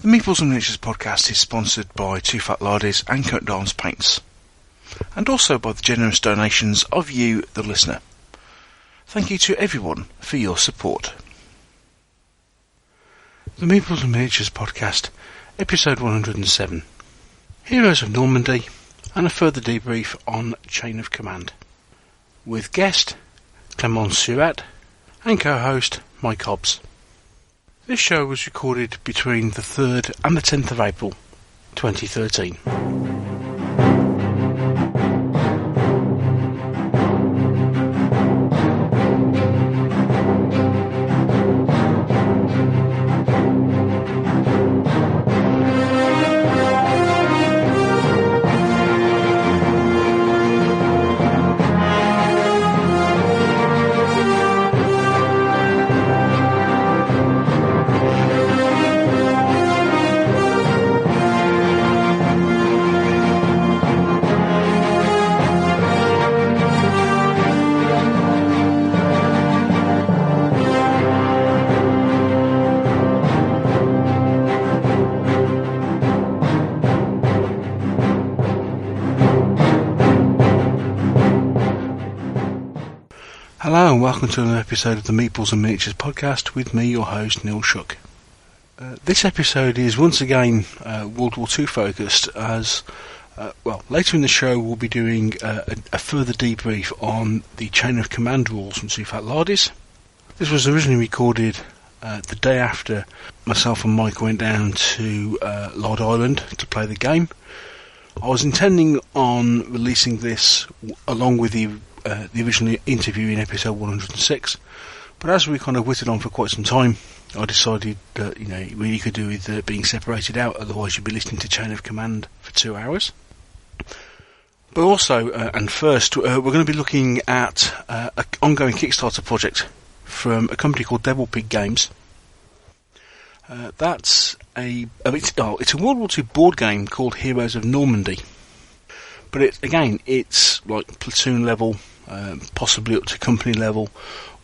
The Meeples and Miniatures podcast is sponsored by Two Fat Lardies and Coat Dance Paints, and also by the generous donations of you, the listener. Thank you to everyone for your support. The Meeples and Miniatures podcast, episode 107, Heroes of Normandy, and a further debrief on Chain of Command, with guest Clement Seurat and co-host Mike Hobbs. This show was recorded between the 3rd and the 10th of April 2013. Hello and welcome to another episode of the Meeples and Miniatures podcast with me, your host, Neil Shook. This episode is once again World War II focused, as later in the show we'll be doing a further debrief on the Chain of Command rules from Two Fat Lardies. This was originally recorded the day after myself and Mike went down to Lard Island to play the game. I was intending on releasing this along with the original interview in episode 106, but as we kind of whittled on for quite some time, I decided that it really could do with being separated out, otherwise you'd be listening to Chain of Command for 2 hours. But also, and first, we're going to be looking at an ongoing Kickstarter project from a company called Debrief Games. It's a World War II board game called Heroes of Normandy. But it's like platoon level, possibly up to company level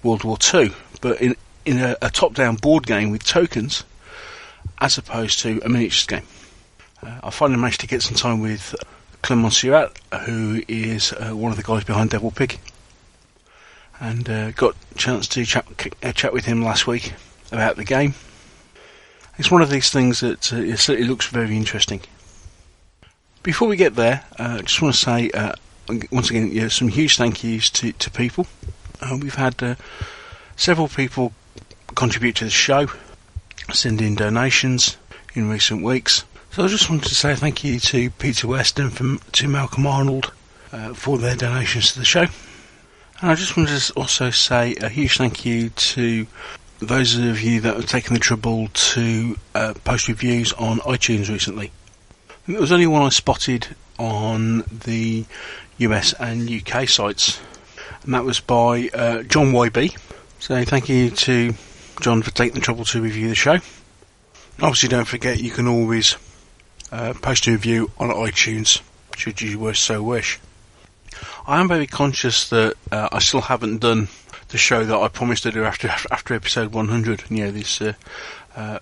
World War II, but in a top-down board game with tokens, as opposed to a miniatures game. I finally managed to get some time with Clement Seurat, who is one of the guys behind Devil Pig, and got a chance to chat with him last week about the game. It's one of these things that it certainly looks very interesting. Before we get there, I just want to say, once again, some huge thank yous to people. We've had several people contribute to the show, send in donations in recent weeks. So I just wanted to say thank you to Peter West and to Malcolm Arnold for their donations to the show. And I just wanted to also say a huge thank you to those of you that have taken the trouble to post reviews on iTunes recently. There was only one I spotted on the US and UK sites, and that was by John YB. So thank you to John for taking the trouble to review the show. Obviously don't forget you can always post a review on iTunes, should you so wish. I am very conscious that I still haven't done the show that I promised to do after episode 100, this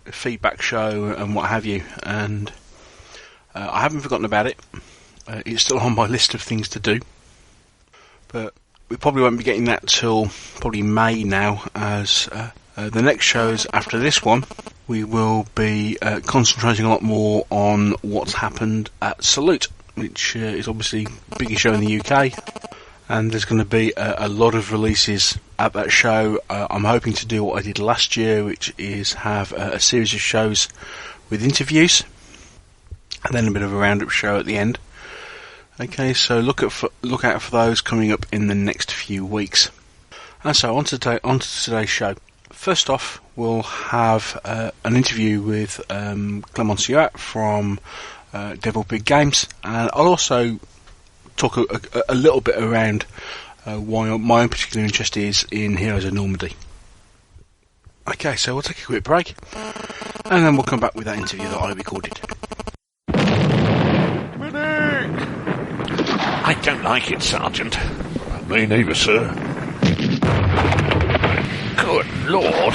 feedback show and what have you, and I haven't forgotten about it. It's still on my list of things to do, but we probably won't be getting that till probably May now, as the next shows after this one we will be concentrating a lot more on what's happened at Salute, which is obviously the biggest show in the UK, and there's going to be a lot of releases at that show. I'm hoping to do what I did last year, which is have a series of shows with interviews, and then a bit of a roundup show at the end. Okay, so look out for those coming up in the next few weeks. And so on to today's show. First off, we'll have an interview with Clement Seurat from Debrief Games, and I'll also talk a little bit around why my own particular interest is in Heroes of Normandy. Okay, so we'll take a quick break, and then we'll come back with that interview that I recorded. I don't like it, Sergeant. Me neither, sir. Good Lord,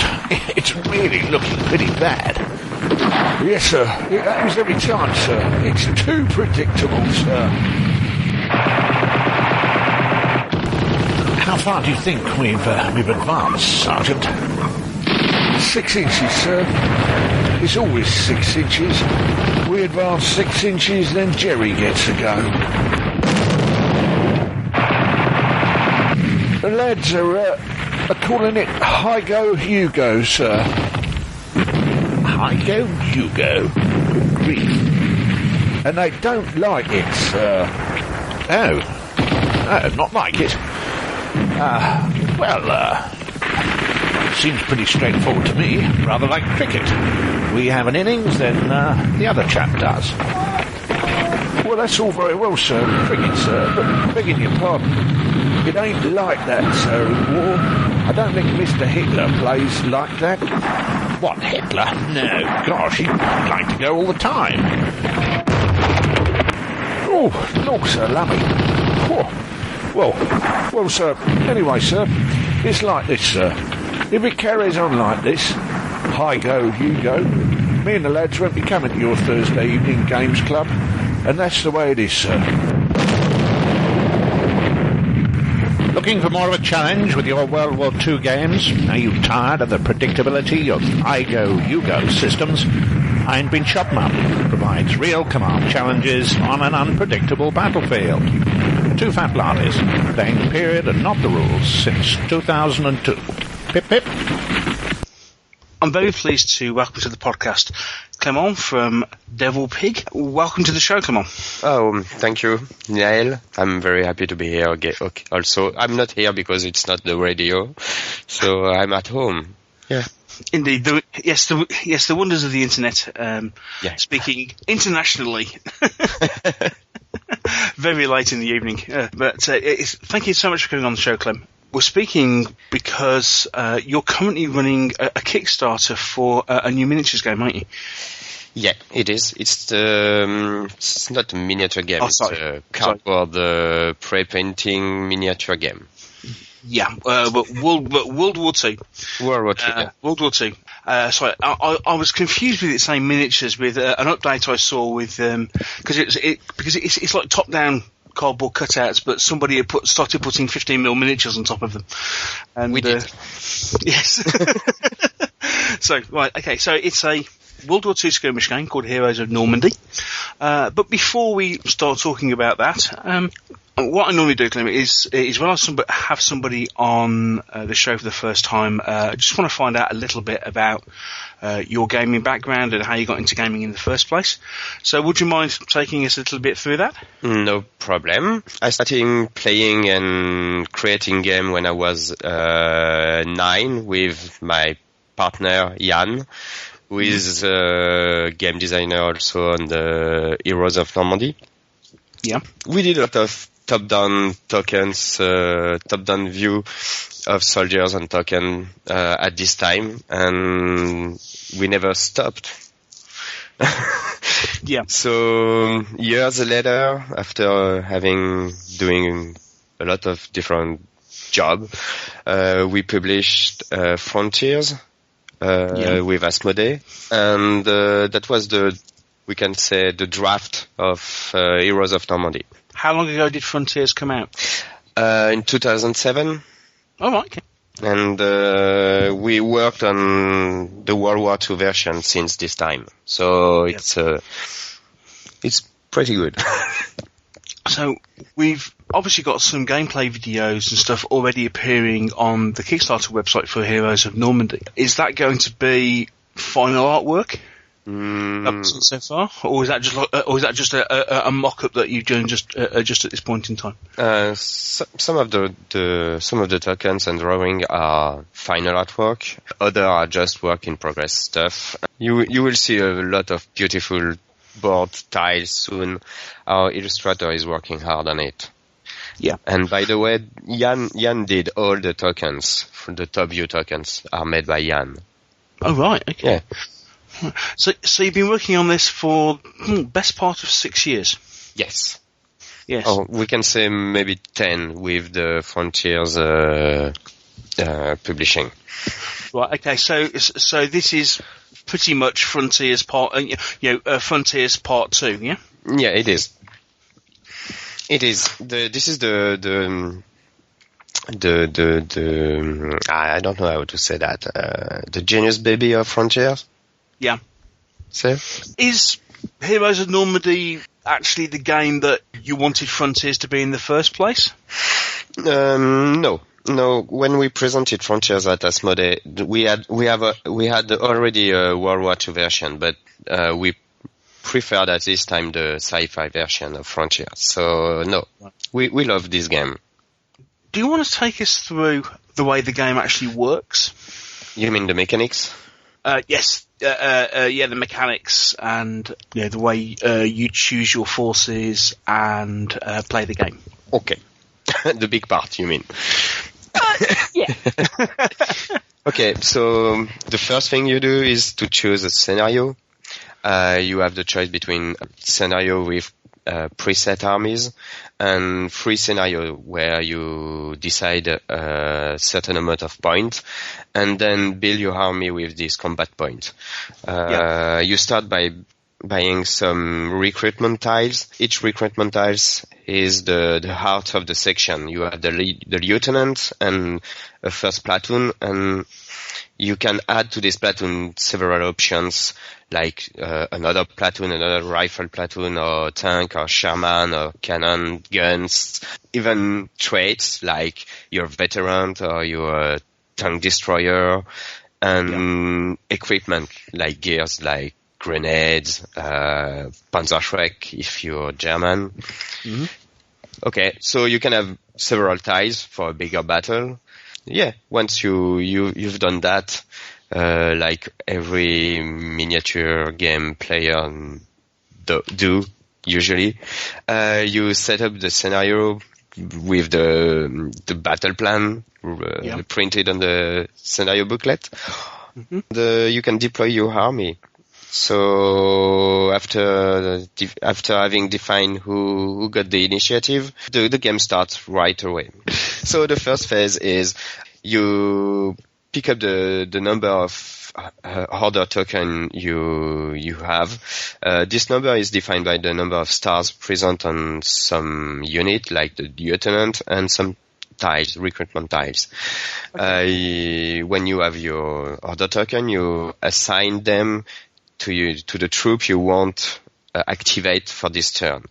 it's really looking pretty bad. Yes, sir. It happens every time, sir. It's too predictable, sir. How far do you think we've advanced, Sergeant? 6 inches, sir. It's always 6 inches. We advance 6 inches, then Jerry gets a go. The lads are calling it Hi-Go Hugo, sir. Hi-Go Hugo? Good grief. And they don't like it, sir. Oh, not like it. Seems pretty straightforward to me, rather like cricket. We have an innings, then the other chap does. Well, that's all very well, sir, cricket, sir, but begging your pardon, it ain't like that, sir, in war. I don't think Mr. Hitler plays like that. What, Hitler? No, gosh, he'd like to go all the time. Oh, no, sir, lummy. Oh. Well, sir, anyway, sir, it's like this, sir. If it carries on like this, Hi-Go Hugo, me and the lads won't be coming to your Thursday evening games club, and that's the way it is, sir. Looking for more of a challenge with your World War II games? Are you tired of the predictability of Hi-Go Hugo systems? Iron Bean Shopman provides real command challenges on an unpredictable battlefield. Two fat lardies, playing the period and not the rules since 2002. Pip pip. I'm very pleased to welcome to the podcast Clement from Devil Pig. Welcome to the show, Clement. Oh, thank you, Neil. I'm very happy to be here. Okay. Also, I'm not here because it's not the radio, so I'm at home. Yeah. Indeed, the wonders of the internet. Speaking internationally, very late in the evening. Thank you so much for coming on the show, Clem. We're speaking because you're currently running a Kickstarter for a new miniatures game, aren't you? Yeah, it is. It's not a miniature game. It's a cardboard pre-painting miniature game. Yeah, but World War II. World War II. Yeah. World War II. Sorry, I was confused with it saying miniatures with an update I saw with because it's like top-down cardboard cutouts, but somebody had started putting 15mm miniatures on top of them. And we did. Yes. So it's a World War II skirmish game called Heroes of Normandy. But before we start talking about that, what I normally do, Clement, is when I have somebody on the show for the first time, I just want to find out a little bit about your gaming background and how you got into gaming in the first place. So would you mind taking us a little bit through that? No problem. I started playing and creating game when I was 9 with my partner, Jan, who is a game designer also on the Heroes of Normandy. Yeah. We did a lot of top-down tokens, top-down view of soldiers and token at this time, and we never stopped. Yeah. So years later, after doing a lot of different job, we published Frontiers with Asmodee, and that was the draft of Heroes of Normandy. How long ago did Frontiers come out? In 2007. Oh, right. Okay. And we worked on the World War II version since this time. So it's pretty good. So we've obviously got some gameplay videos and stuff already appearing on the Kickstarter website for Heroes of Normandy. Is that going to be final artwork? So far, or is that just a mock-up that you've done just at this point in time? Some of the tokens and drawing are final artwork. Other are just work in progress stuff. You will see a lot of beautiful board tiles soon. Our illustrator is working hard on it. Yeah. And by the way, Jan did all the tokens. The top view tokens are made by Jan. Oh right. Okay. Yeah. So you've been working on this for best part of 6 years? Yes. Yes. Oh, we can say maybe 10 with the Frontiers publishing. Right. Okay. So this is pretty much Frontiers Frontiers Part 2, yeah? Yeah, it is. It is. This is the I don't know how to say that. The genius baby of Frontiers. Yeah. So is Heroes of Normandy actually the game that you wanted Frontiers to be in the first place? No. When we presented Frontiers at Asmodee, we had already a World War II version, but we preferred at this time the sci-fi version of Frontiers. So no, we love this game. Do you want to take us through the way the game actually works? You mean the mechanics? Yes. The mechanics and the way you choose your forces and play the game. Okay. The big part, you mean? Yeah. Okay, so the first thing you do is to choose a scenario. You have the choice between scenario with preset armies and free scenario where you decide a certain amount of points and then build your army with this combat point. You start by buying some recruitment tiles. Each recruitment tiles is the heart of the section. You have the lieutenant and a first platoon, and you can add to this platoon several options like another platoon, another rifle platoon, or tank, or Sherman, or cannon, guns, even traits like your veteran or your tank destroyer, and equipment like gears like grenades, Panzerschreck if you're German. Mm-hmm. Okay, so you can have several tiles for a bigger battle. Yeah, once you've done that, like every miniature game player do usually, you set up the scenario with the battle plan printed on the scenario booklet. Mm-hmm. You can deploy your army. So after having defined who got the initiative, the game starts right away. So the first phase is you pick up the number of order token you have. This number is defined by the number of stars present on some unit, like the lieutenant, and some tiles, recruitment tiles. Okay. When you have your order token, you assign them to the troop you want activate for this turn.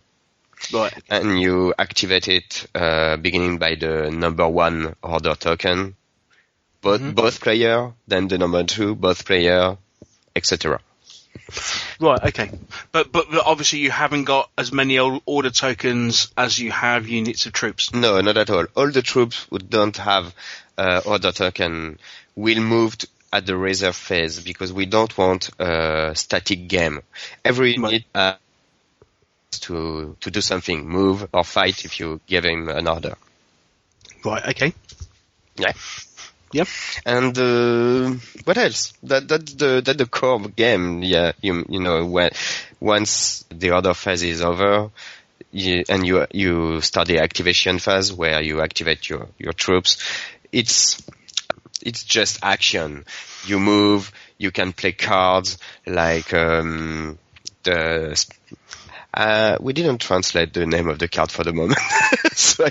Right. And you activate it beginning by the number 1 order token, both player, then the number 2, both player, etc. Right, okay. But obviously you haven't got as many order tokens as you have units of troops. No, not at all. All the troops who don't have order token will move at the reserve phase, because we don't want a static game. Every unit to do something, move or fight if you give him an order. Right, okay. Yeah. Yep. And what else? That's the core game. Yeah, you know, when once the order phase is over, you start the activation phase where you activate your troops. It's just action. You move, you can play cards, like, we didn't translate the name of the card for the moment. So I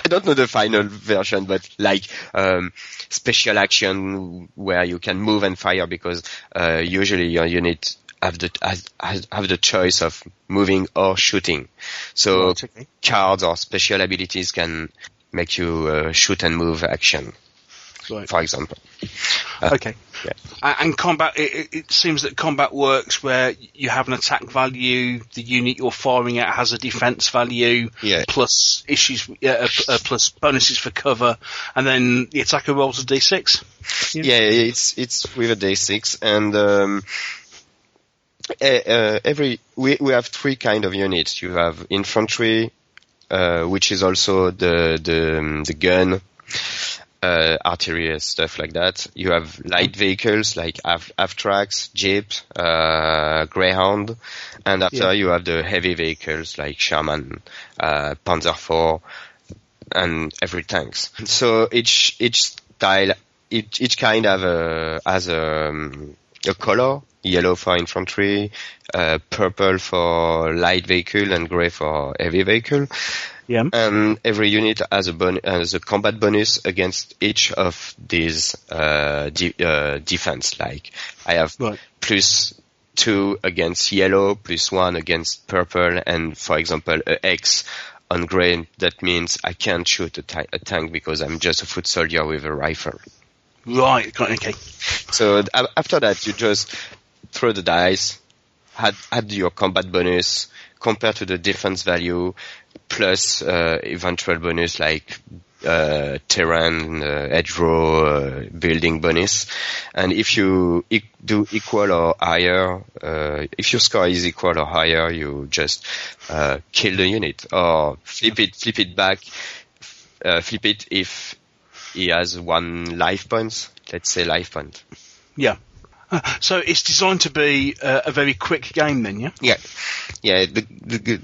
don't know the final version, but like, special action where you can move and fire, because, usually your unit have the choice of moving or shooting. So cards or special abilities can make you shoot and move action, right, for example. Okay. Yeah. And combat, it seems that combat works where you have an attack value, the unit you're firing at has a defense value, plus plus bonuses for cover, and then the attacker rolls a d6. Yeah, it's with a d6, and we have 3 kind of units. You have infantry, which is also the gun, artillery, stuff like that. You have light vehicles like Avtrax, Jeep, Greyhound, and after you have the heavy vehicles like Sherman, Panzer IV, and every tanks. So each style each kind has a color: yellow for infantry, purple for light vehicle, and gray for heavy vehicle. Yeah. And every unit has a combat bonus against each of these defense. Like I have +2 against yellow, +1 against purple, and for example, a X on gray. That means I can't shoot a tank because I'm just a foot soldier with a rifle. Right. Okay. So after that, you just throw the dice, add your combat bonus, compare to the defense value, plus eventual bonus like terrain, hedgerow, building bonus. And if you do equal or higher, if your score is equal or higher, you just kill the unit or flip it back, flip it if he has 1 life point. Let's say life point. Yeah. So it's designed to be a very quick game, then, yeah. Yeah. The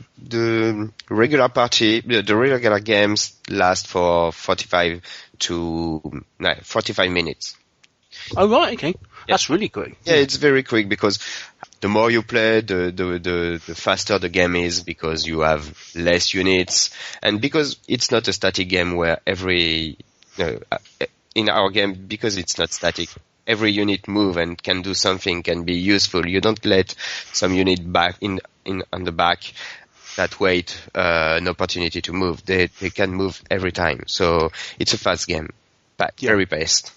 regular the regular games last for 45 minutes. Oh right, okay. Yeah. That's really quick. Yeah, it's very quick because the more you play, the faster the game is because you have less units, and because it's not a static game where in our game, because it's not static, every unit move and can do something, can be useful. You don't let some unit back on the back that wait an opportunity to move. They can move every time. So it's a fast game, but very paced.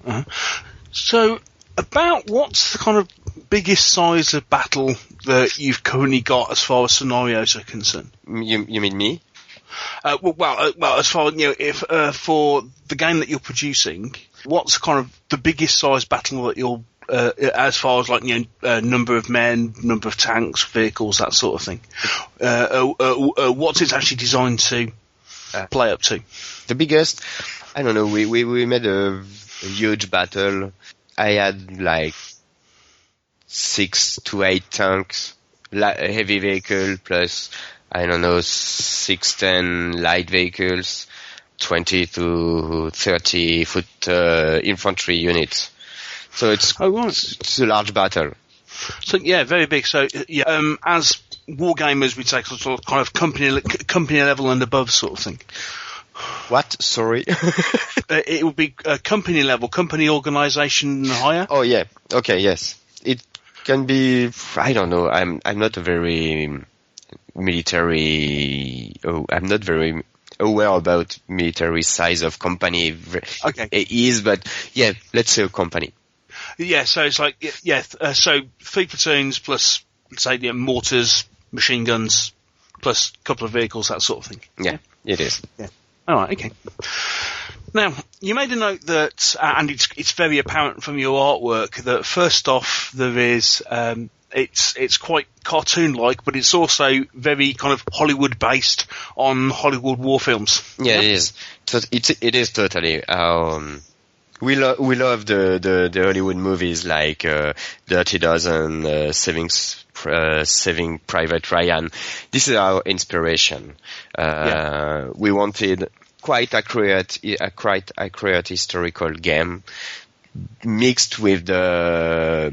Uh-huh. So about what's the kind of biggest size of battle that you've currently got as far as scenarios are concerned? You mean me? Well, as far if for the game that you're producing, what's kind of the biggest size battle that you're as far as number of men, number of tanks, vehicles, that sort of thing? What's it actually designed to play up to? The biggest, I don't know. We made a huge battle. I had like 6 to 8 tanks, heavy vehicle plus, I don't know, 6-10 light vehicles, 20 to 30 foot infantry units. So it's a large battle. So yeah, very big. So as wargamers, we take sort of kind of company level and above sort of thing. What? Sorry. It would be company level, company organisation higher. Oh yeah. Okay. Yes. It can be. I don't know. I'm not a very military. I'm not very aware about military size of company. Okay. It is, but yeah, let's say a company. Yeah. So it's like so 3 platoons plus, let's say, mortars, machine guns, plus a couple of vehicles, that sort of thing. Yeah. It is. Yeah. All right, okay. Now, you made a note that, and it's very apparent from your artwork, that first off, there is, it's quite cartoon-like, but it's also very kind of Hollywood-based on Hollywood war films. Yeah, it is. It is totally. We love the Hollywood movies like Dirty Dozen, Saving Private Ryan. This is our inspiration. We wanted quite accurate historical game mixed with the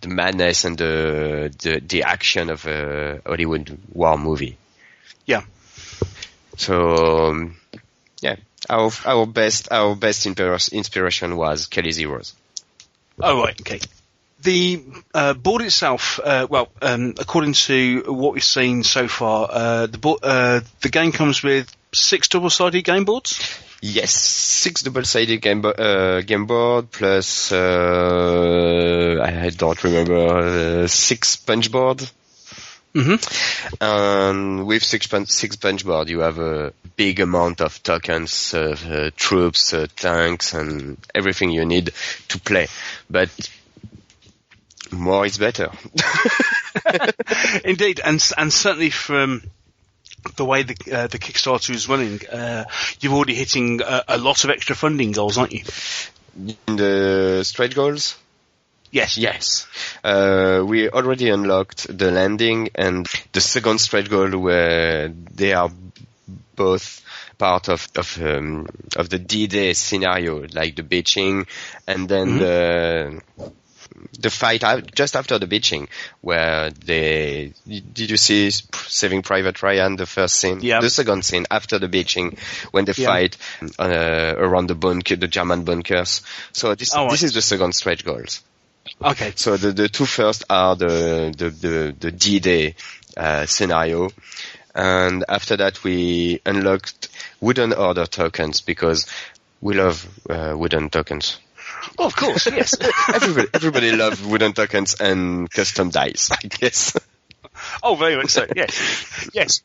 madness and the action of a Hollywood war movie. Yeah. So yeah, our best inspiration was Kelly's Heroes. Oh right, okay. The board itself, according to what we've seen so far, the game comes with 6 double-sided game boards? Yes, 6 double-sided game board plus, I don't remember, 6 punch board. Mm-hmm. And with 6 punch board, you have a big amount of tokens, troops, tanks, and everything you need to play. But more is better. Indeed, and certainly from the way the Kickstarter is running, you're already hitting a lot of extra funding goals, aren't you? In the stretch goals? Yes. We already unlocked the landing and the second stretch goal where they are both part of the D-Day scenario, like the beaching, and then the fight just after the beaching, where did you see Saving Private Ryan, the first scene? Yeah. The second scene after the beaching, when they fight around the German bunkers. So this is the second stretch goals. Okay. So the two first are the D-Day scenario, and after that we unlocked Wooden Order tokens, because we love wooden tokens. Oh, of course, yes. Everybody loves wooden tokens and custom dice, I guess. Oh, very much so. Yes.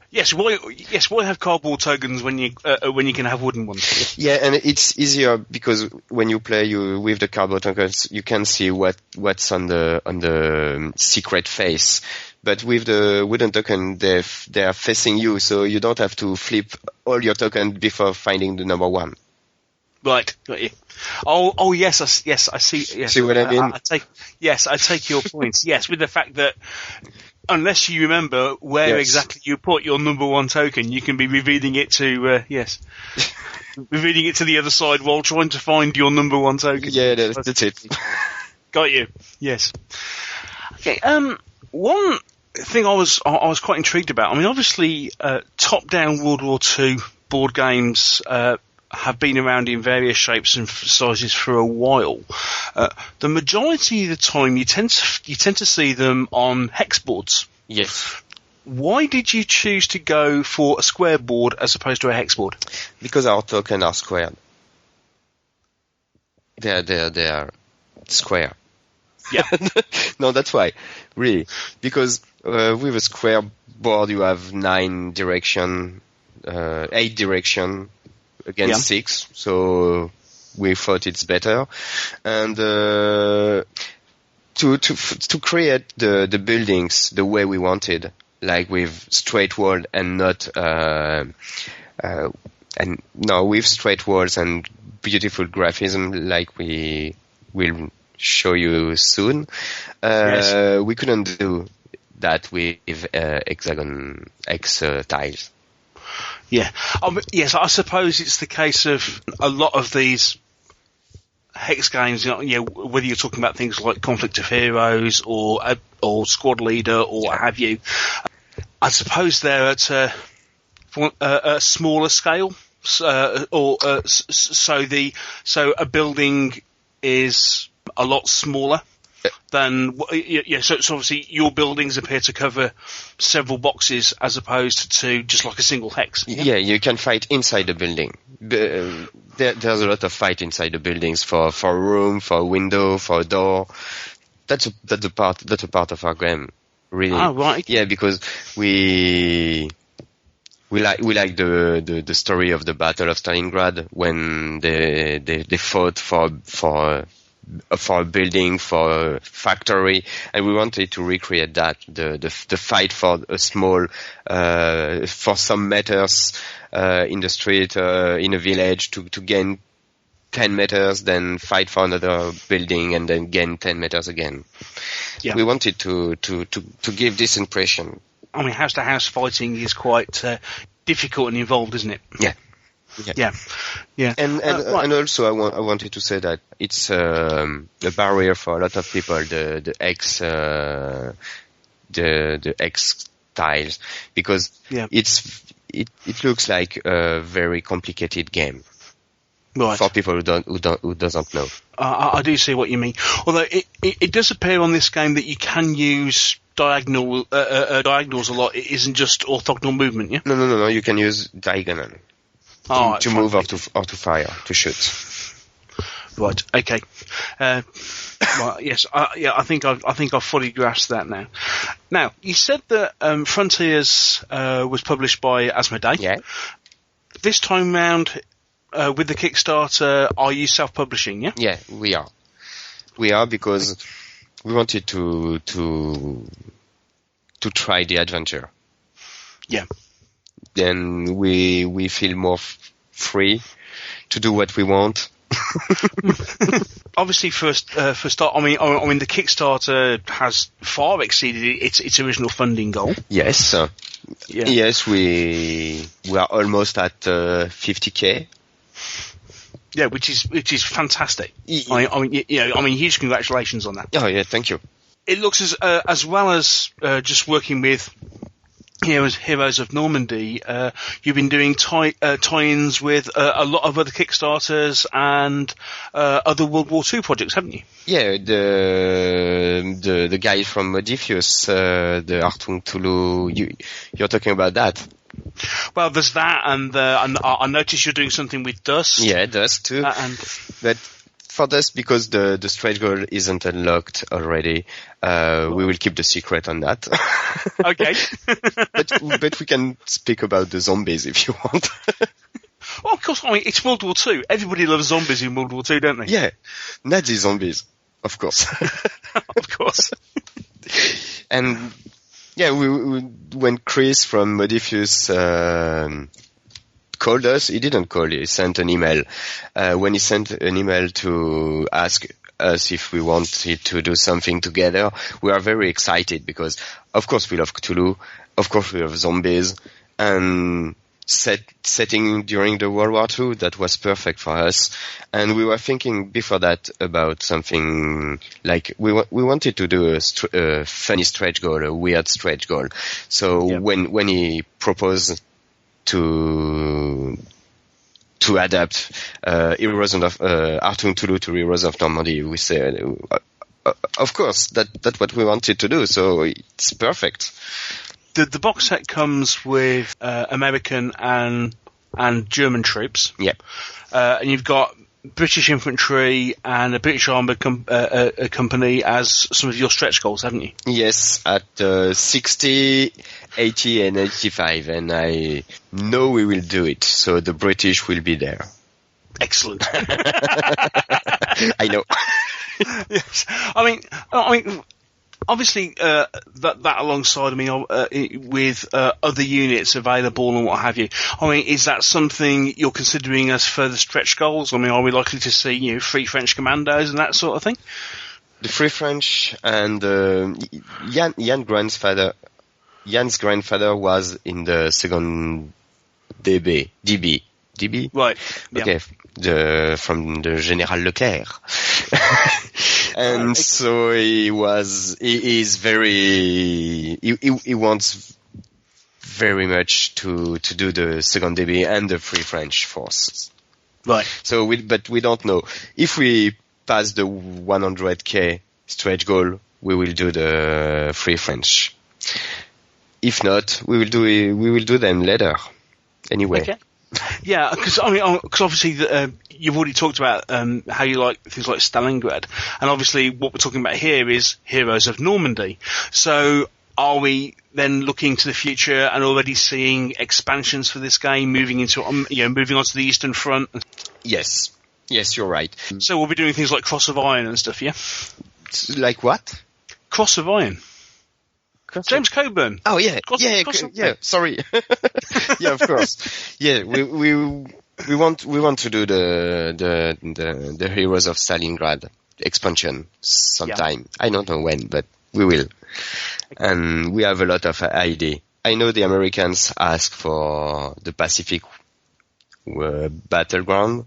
Why have cardboard tokens when you can have wooden ones? Yeah, and it's easier because when you play with the cardboard tokens, you can see what's on the secret face. But with the wooden token, they are facing you, so you don't have to flip all your tokens before finding the number one. Right, got you. Oh, yes, I see. Yes, see what I mean? I take your point. Yes, with the fact that unless you remember where exactly you put your number one token, you can be revealing it to revealing it to the other side while trying to find your number one token. Yeah, that's it. Got you. Yes. Okay. One thing I was quite intrigued about. I mean, obviously, top-down World War II board games have been around in various shapes and sizes for a while. The majority of the time, you tend to see them on hex boards. Yes. Why did you choose to go for a square board as opposed to a hex board? Because our tokens are squared. They are square. Yeah. No, that's why. Really. Because with a square board, you have 8 direction against 6. So we thought it's better. And to create the buildings the way we wanted, like with straight wall and not with straight walls and beautiful graphism like we will show you soon. We couldn't do that with hexagon X tiles. Yeah. Yes, I suppose it's the case of a lot of these hex games, whether you're talking about things like Conflict of Heroes or Squad Leader or what have you. I suppose they're at a smaller scale, so a building is a lot smaller than so obviously your buildings appear to cover several boxes as opposed to just like a single hex. Yeah, you can fight inside the building. There's a lot of fight inside the buildings for a room, for a window, for a door. That's a part of our game, really. Oh, right. Yeah, because we like the story of the Battle of Stalingrad when they fought for a building, for a factory, and we wanted to recreate that, the fight for a small, for some meters, in the street, in a village to gain 10 meters, then fight for another building and then gain 10 meters again. Yeah. We wanted to give this impression. I mean, house to house fighting is quite difficult and involved, isn't it? Yeah. Yeah. And also I wanted to say that it's a barrier for a lot of people, the X tiles, because it looks like a very complicated game. Right. For people who doesn't know. I do see what you mean. Although it does appear on this game that you can use diagonals a lot. It isn't just orthogonal movement, yeah? No. You can use diagonal to move or to fire, to shoot. Right. Okay. Well, yes. I think I've fully grasped that now. Now, you said that Frontiers was published by Asmodee. Yeah. This time round, with the Kickstarter, are you self-publishing? Yeah. Yeah, we are. We are because we wanted to try the adventure. Yeah. Then we feel more free to do what we want. obviously for start, I mean, the Kickstarter has far exceeded its original funding goal. Yes. Yeah. Yes, we are almost at 50K. Yeah, which is fantastic. I mean, huge congratulations on that. Oh yeah, thank you. It looks as well as just working with Heroes of Normandy, you've been doing tie-ins with a lot of other Kickstarters and other World War II projects, haven't you? Yeah, the guy from Modifius, the Artung Tulu, you're talking about that? Well, there's that, and I noticed you're doing something with Dust. Yeah, Dust too. But for Dust, because the stretch goal isn't unlocked already, we will keep the secret on that. Okay. but we can speak about the zombies if you want. Well, of course, I mean, it's World War II. Everybody loves zombies in World War II, don't they? Yeah, Nazi zombies, of course. Of course. And yeah, when Chris from Modifius called us, he didn't call, he sent an email. When he sent an email to ask us if we wanted to do something together, we are very excited because, of course, we love Cthulhu, of course, we love zombies, and setting during the World War II, that was perfect for us. And we were thinking before that about something like we wanted to do a funny stretch goal, a weird stretch goal. So yep. when he proposed to adapt Heroes of Artung Tulu to Heroes of Normandy, we said, of course, that's what we wanted to do. So it's perfect. The box set comes with American and German troops. Yep. And you've got British infantry and a British armoured company as some of your stretch goals, haven't you? Yes, at 60, 80 and 85, and I know we will do it, so the British will be there. Excellent. I know. Yes. I mean, obviously, that alongside, with other units available and what have you, I mean, is that something you're considering as further stretch goals? I mean, are we likely to see, free French commandos and that sort of thing? The free French and Jan's grandfather was in the second DB. Right. Okay. Yeah. From the General Leclerc. And so he wants very much to do the second DB and the free French forces. Right. So but we don't know. If we pass the 100K stretch goal, we will do the free French. If not, we will do them later. Anyway. Okay. Yeah, because obviously you've already talked about how you like things like Stalingrad, and obviously what we're talking about here is Heroes of Normandy. So are we then looking to the future and already seeing expansions for this game, moving onto the Eastern Front? Yes, you're right. So we'll be doing things like Cross of Iron and stuff, yeah? Like what? Cross of Iron. James Coburn. Oh yeah, yeah. Sorry. Yeah, of course. Yeah, we want to do the Heroes of Stalingrad expansion sometime. Yeah. I don't know when, but we will. And we have a lot of idea. I know the Americans ask for the Pacific battleground,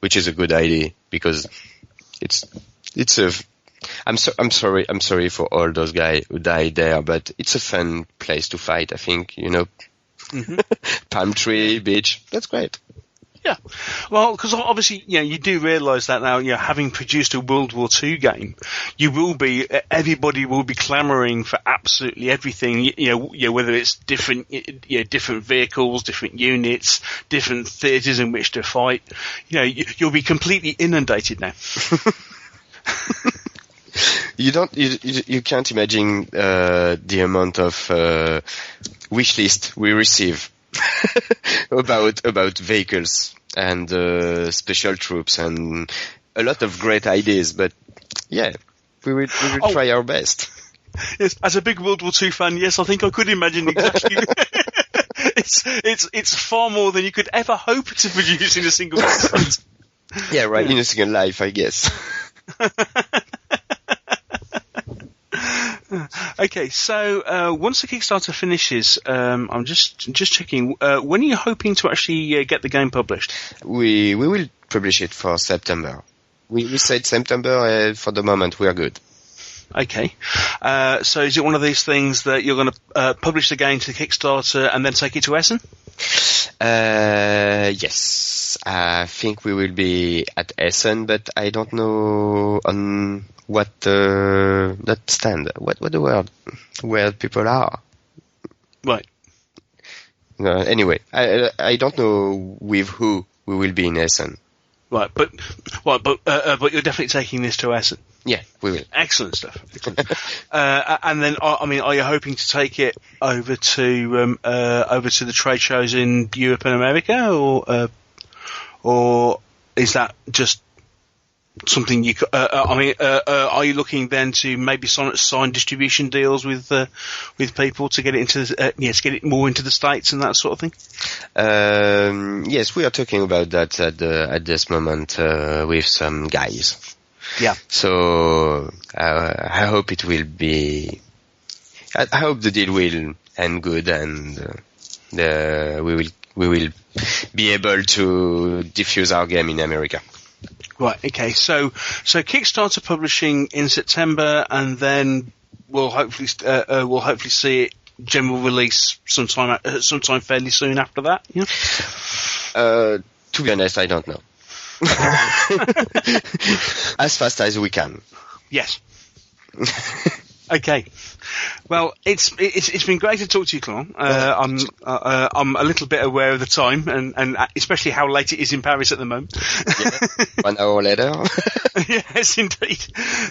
which is a good idea because it's a. I'm sorry for all those guys who died there, but it's a fun place to fight, I think, Mm-hmm. Palm tree, beach, that's great. Yeah. Well, because obviously, you do realise that now, having produced a World War II game, everybody will be clamouring for absolutely everything, whether it's different vehicles, different units, different theatres in which to fight. You'll be completely inundated now. You can't imagine the amount of wish list we receive about vehicles and special troops and a lot of great ideas. But yeah, we will try our best. Yes, as a big World War II fan, yes, I think I could imagine exactly. It's far more than you could ever hope to produce in a single episode. Yeah, right. In a single life, I guess. Okay, so once the Kickstarter finishes, I'm just checking. When are you hoping to actually get the game published? We will publish it for September. We said September. For the moment, we are good. Okay. So is it one of these things that you're going to publish the game to the Kickstarter and then take it to Essen? Yes. I think we will be at Essen, but I don't know on what that stand. What the word where people are. Right. Anyway, I don't know with who we will be in Essen. Right, but you're definitely taking this to Essen. Yeah, we will. Excellent stuff. And then, are you hoping to take it over to the trade shows in Europe and America, or is that just something you? Are you looking then to maybe sign distribution deals with people to get it into to get it more into the States and that sort of thing? Yes, we are talking about that at this moment with some guys. Yeah. So I hope it will be. I hope the deal will end good, and we will be able to diffuse our game in America. Right. Okay. So Kickstarter publishing in September, and then we'll hopefully see it general release sometime fairly soon after that. Yeah. To be honest, I don't know. As fast as we can. Yes. Okay. Well, it's been great to talk to you, Clement. I'm a little bit aware of the time, and especially how late it is in Paris at the moment. Yeah, 1 hour later. Yes, indeed.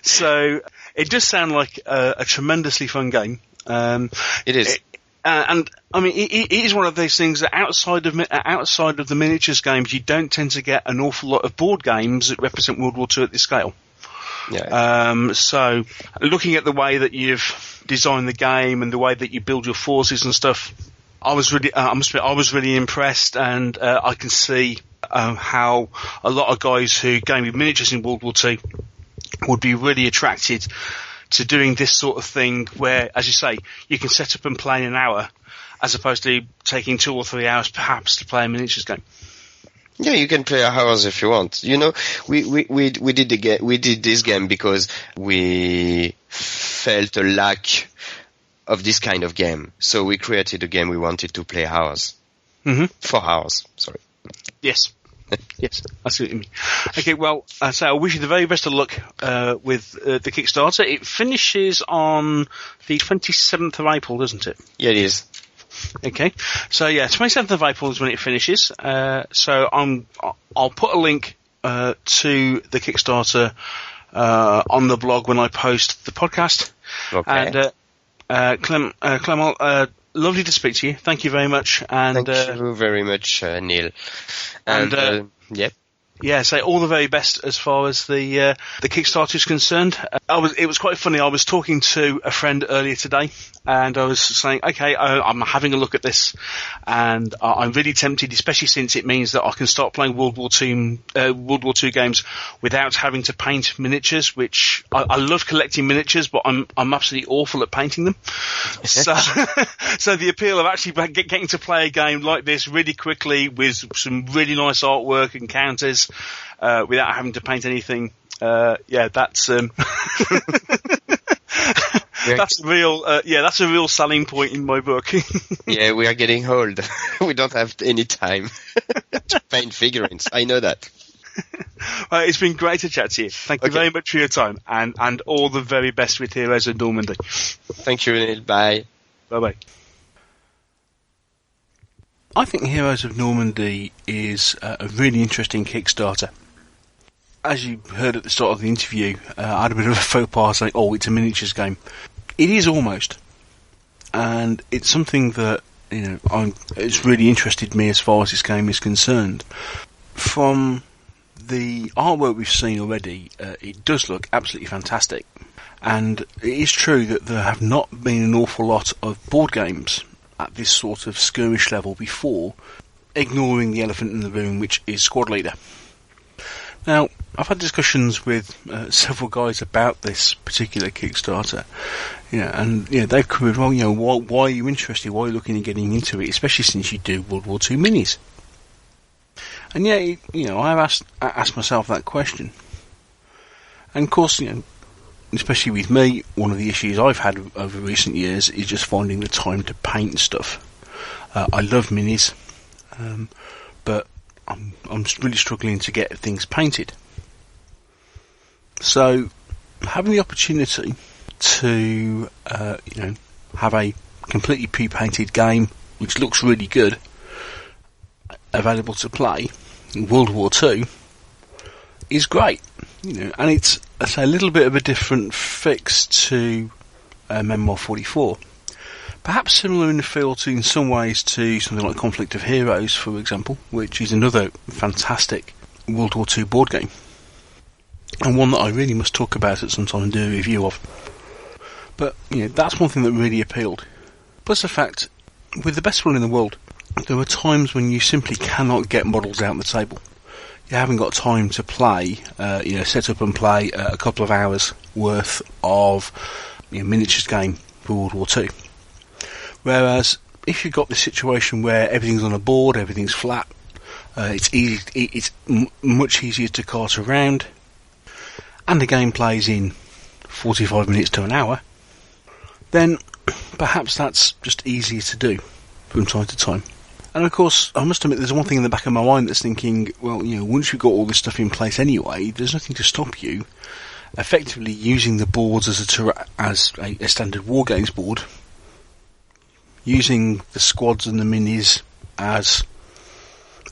So it does sound like a tremendously fun game. It is. And I mean, it is one of those things that outside of the miniatures games, you don't tend to get an awful lot of board games that represent World War II at this scale. Yeah. So looking at the way that you've designed the game and the way that you build your forces and stuff, I was really impressed, and I can see how a lot of guys who game with miniatures in World War II would be really attracted to doing this sort of thing where, as you say, you can set up and play in an hour, as opposed to taking 2 or 3 hours perhaps to play a miniatures game. Yeah, you can play hours if you want. You know, we did this game because we felt a lack of this kind of game. So we created a game we wanted to play hours. Mm-hmm. 4 hours, sorry. Yes. Yes, I see what you mean. Okay, well, so I wish you the very best of luck with the Kickstarter. It finishes on the 27th of April, doesn't it? Yeah, it is. Okay, so yeah, 27th of April is when it finishes. So I'll put a link to the Kickstarter on the blog when I post the podcast. Okay. And Clement, lovely to speak to you. Thank you very much. And thank you very much, Neil. And yep. Yeah, so all the very best as far as the Kickstarter is concerned. It was quite funny. I was talking to a friend earlier today, and I was saying, okay, I'm having a look at this, and I'm really tempted, especially since it means that I can start playing World War II games without having to paint miniatures, which I love collecting miniatures, but I'm absolutely awful at painting them. So the appeal of actually getting to play a game like this really quickly with some really nice artwork and counters, without having to paint anything, that's that's a real selling point in my book. Yeah, we are getting old. We don't have any time to paint figurines. I know that. It's been great to chat to you. Thank you very much for your time, and all the very best with Heroes of Normandy. Thank you, Neil. Bye. Bye-bye. I think Heroes of Normandy is a really interesting Kickstarter. As you heard at the start of the interview, I had a bit of a faux pas saying, it's a miniatures game. It is almost. And it's something that, it's really interested me as far as this game is concerned. From the artwork we've seen already, it does look absolutely fantastic. And it is true that there have not been an awful lot of board games at this sort of skirmish level before, ignoring the elephant in the room, which is Squad Leader. Now, I've had discussions with several guys about this particular Kickstarter, and they've come with, well, why are you interested? Why are you looking at getting into it, especially since you do World War II minis? And I've asked myself that question. And of course, especially with me, one of the issues I've had over recent years is just finding the time to paint stuff. I love minis, but I'm really struggling to get things painted. So, having the opportunity to, have a completely pre-painted game which looks really good, available to play in World War II, is great. And it's a little bit of a different fix to Memoir 44. Perhaps similar in the feel in some ways to something like Conflict of Heroes, for example, which is another fantastic World War II board game. And one that I really must talk about at some time and do a review of. But, that's one thing that really appealed. Plus the fact, with the best one in the world, there are times when you simply cannot get models out on the table. You haven't got time to play, set up and play a couple of hours worth of miniatures game for World War II. Whereas, if you've got this situation where everything's on a board, everything's flat, it's much easier to cart around, and the game plays in 45 minutes to an hour, then perhaps that's just easier to do from time to time. And of course, I must admit, there's one thing in the back of my mind that's thinking, well, once you've got all this stuff in place anyway, there's nothing to stop you effectively using the boards as a standard war games board, using the squads and the minis as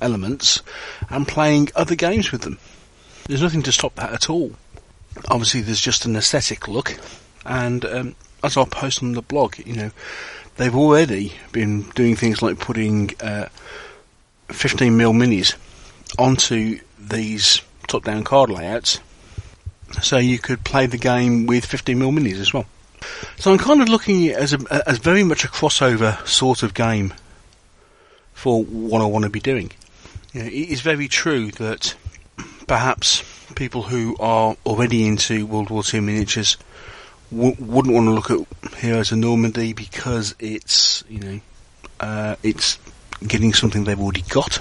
elements, and playing other games with them. There's nothing to stop that at all. Obviously, there's just an aesthetic look, and as I'll post on the blog, they've already been doing things like putting 15mm minis onto these top-down card layouts, so you could play the game with 15mm minis as well. So I'm kind of looking at it as very much a crossover sort of game for what I want to be doing. It is very true that perhaps people who are already into World War II miniatures wouldn't want to look at Heroes of Normandy because it's it's getting something they've already got.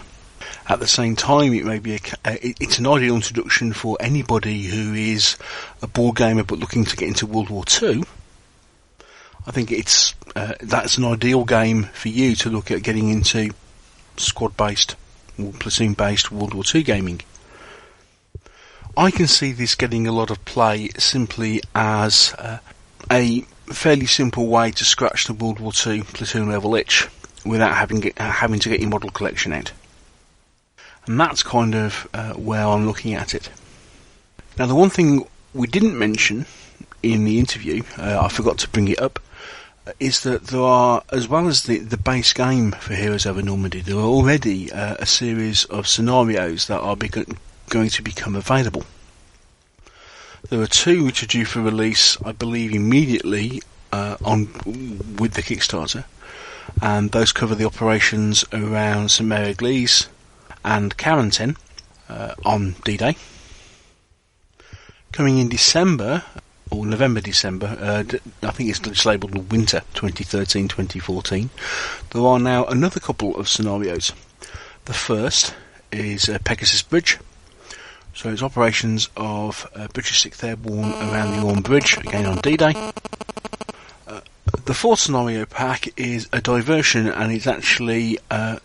At the same time, it may be it's an ideal introduction for anybody who is a board gamer but looking to get into World War II. I think that's an ideal game for you to look at getting into squad-based or platoon-based World War II gaming. I can see this getting a lot of play simply as a fairly simple way to scratch the World War II platoon level itch without having to get your model collection out. And that's kind of where I'm looking at it. Now, the one thing we didn't mention in the interview, I forgot to bring it up, is that there are, as well as the base game for Heroes Over Normandy, there are already a series of scenarios that are going to become available. There are two which are due for release, I believe, immediately with the Kickstarter, and those cover the operations around St Mary-Église and Carentan on D-Day. Coming in December, or November-December, I think it's just labelled Winter 2013-2014, there are now another couple of scenarios. The first is Pegasus Bridge. So it's operations of British 6th Airborne around the Orme Bridge, again on D-Day. The fourth scenario pack is a diversion, and it's actually a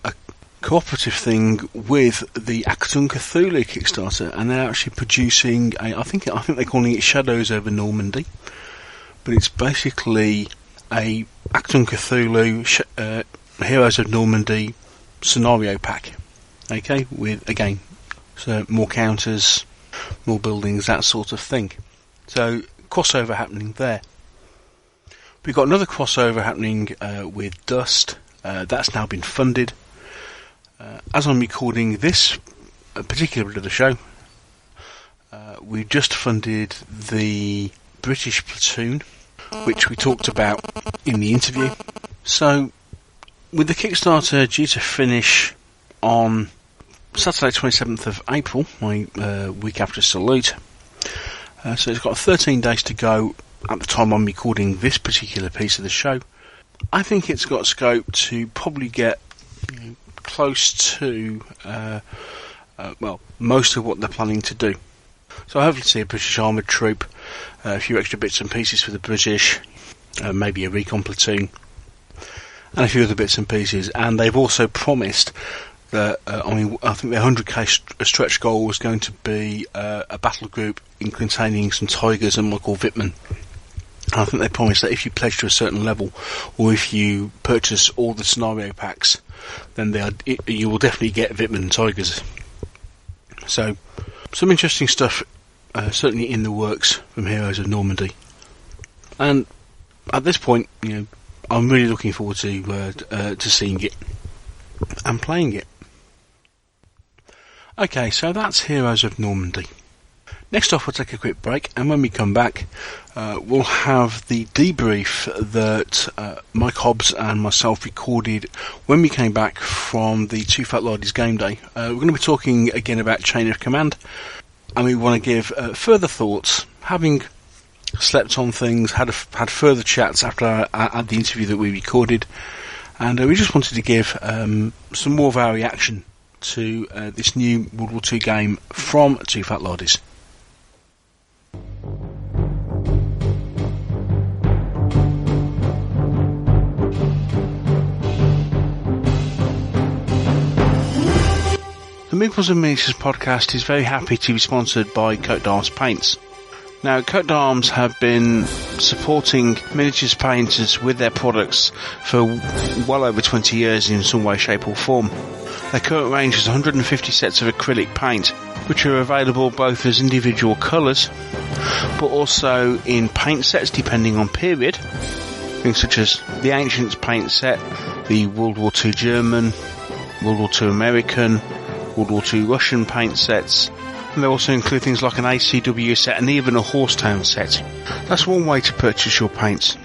cooperative thing with the Achtung Cthulhu Kickstarter, and they're actually producing I think they're calling it Shadows Over Normandy, but it's basically a Achtung Cthulhu Heroes of Normandy scenario pack. Okay, with again, so more counters, more buildings, that sort of thing. So crossover happening there. We've got another crossover happening with Dust. That's now been funded. As I'm recording this particular bit of the show, we've just funded the British platoon, which we talked about in the interview. So, with the Kickstarter due to finish on Saturday 27th of April, my week after Salute. So it's got 13 days to go at the time I'm recording this particular piece of the show. I think it's got scope to probably get close to most of what they're planning to do. So I hopefully see a British armoured troop, a few extra bits and pieces for the British, maybe a recon platoon, and a few other bits and pieces. And they've also promised that, I think their 100k stretch goal was going to be a battle group containing some Tigers and Michael Wittmann. I think they promised that if you pledge to a certain level, or if you purchase all the scenario packs, then you will definitely get Wittmann and Tigers. So, some interesting stuff, certainly in the works from Heroes of Normandy. And at this point, I'm really looking forward to seeing it and playing it. Okay, so that's Heroes of Normandy. Next off, we'll take a quick break, and when we come back, we'll have the debrief that Mike Hobbs and myself recorded when we came back from the Two Fat Lardies game day. We're going to be talking again about Chain of Command, and we want to give further thoughts, having slept on things, had further chats after the interview that we recorded, and we just wanted to give some more of our reaction to this new World War II game from Two Fat Lardies. The Meeples and Miniatures podcast is very happy to be sponsored by Coat d'Arms Paints. Now, Coat d'Arms have been supporting miniatures painters with their products for well over 20 years in some way, shape or form. Their current range is 150 sets of acrylic paint, which are available both as individual colours, but also in paint sets depending on period. Things such as the Ancients paint set, the World War II German, World War II American, World War II Russian paint sets, and they also include things like an ACW set and even a Horsetown set. That's one way to purchase your paints.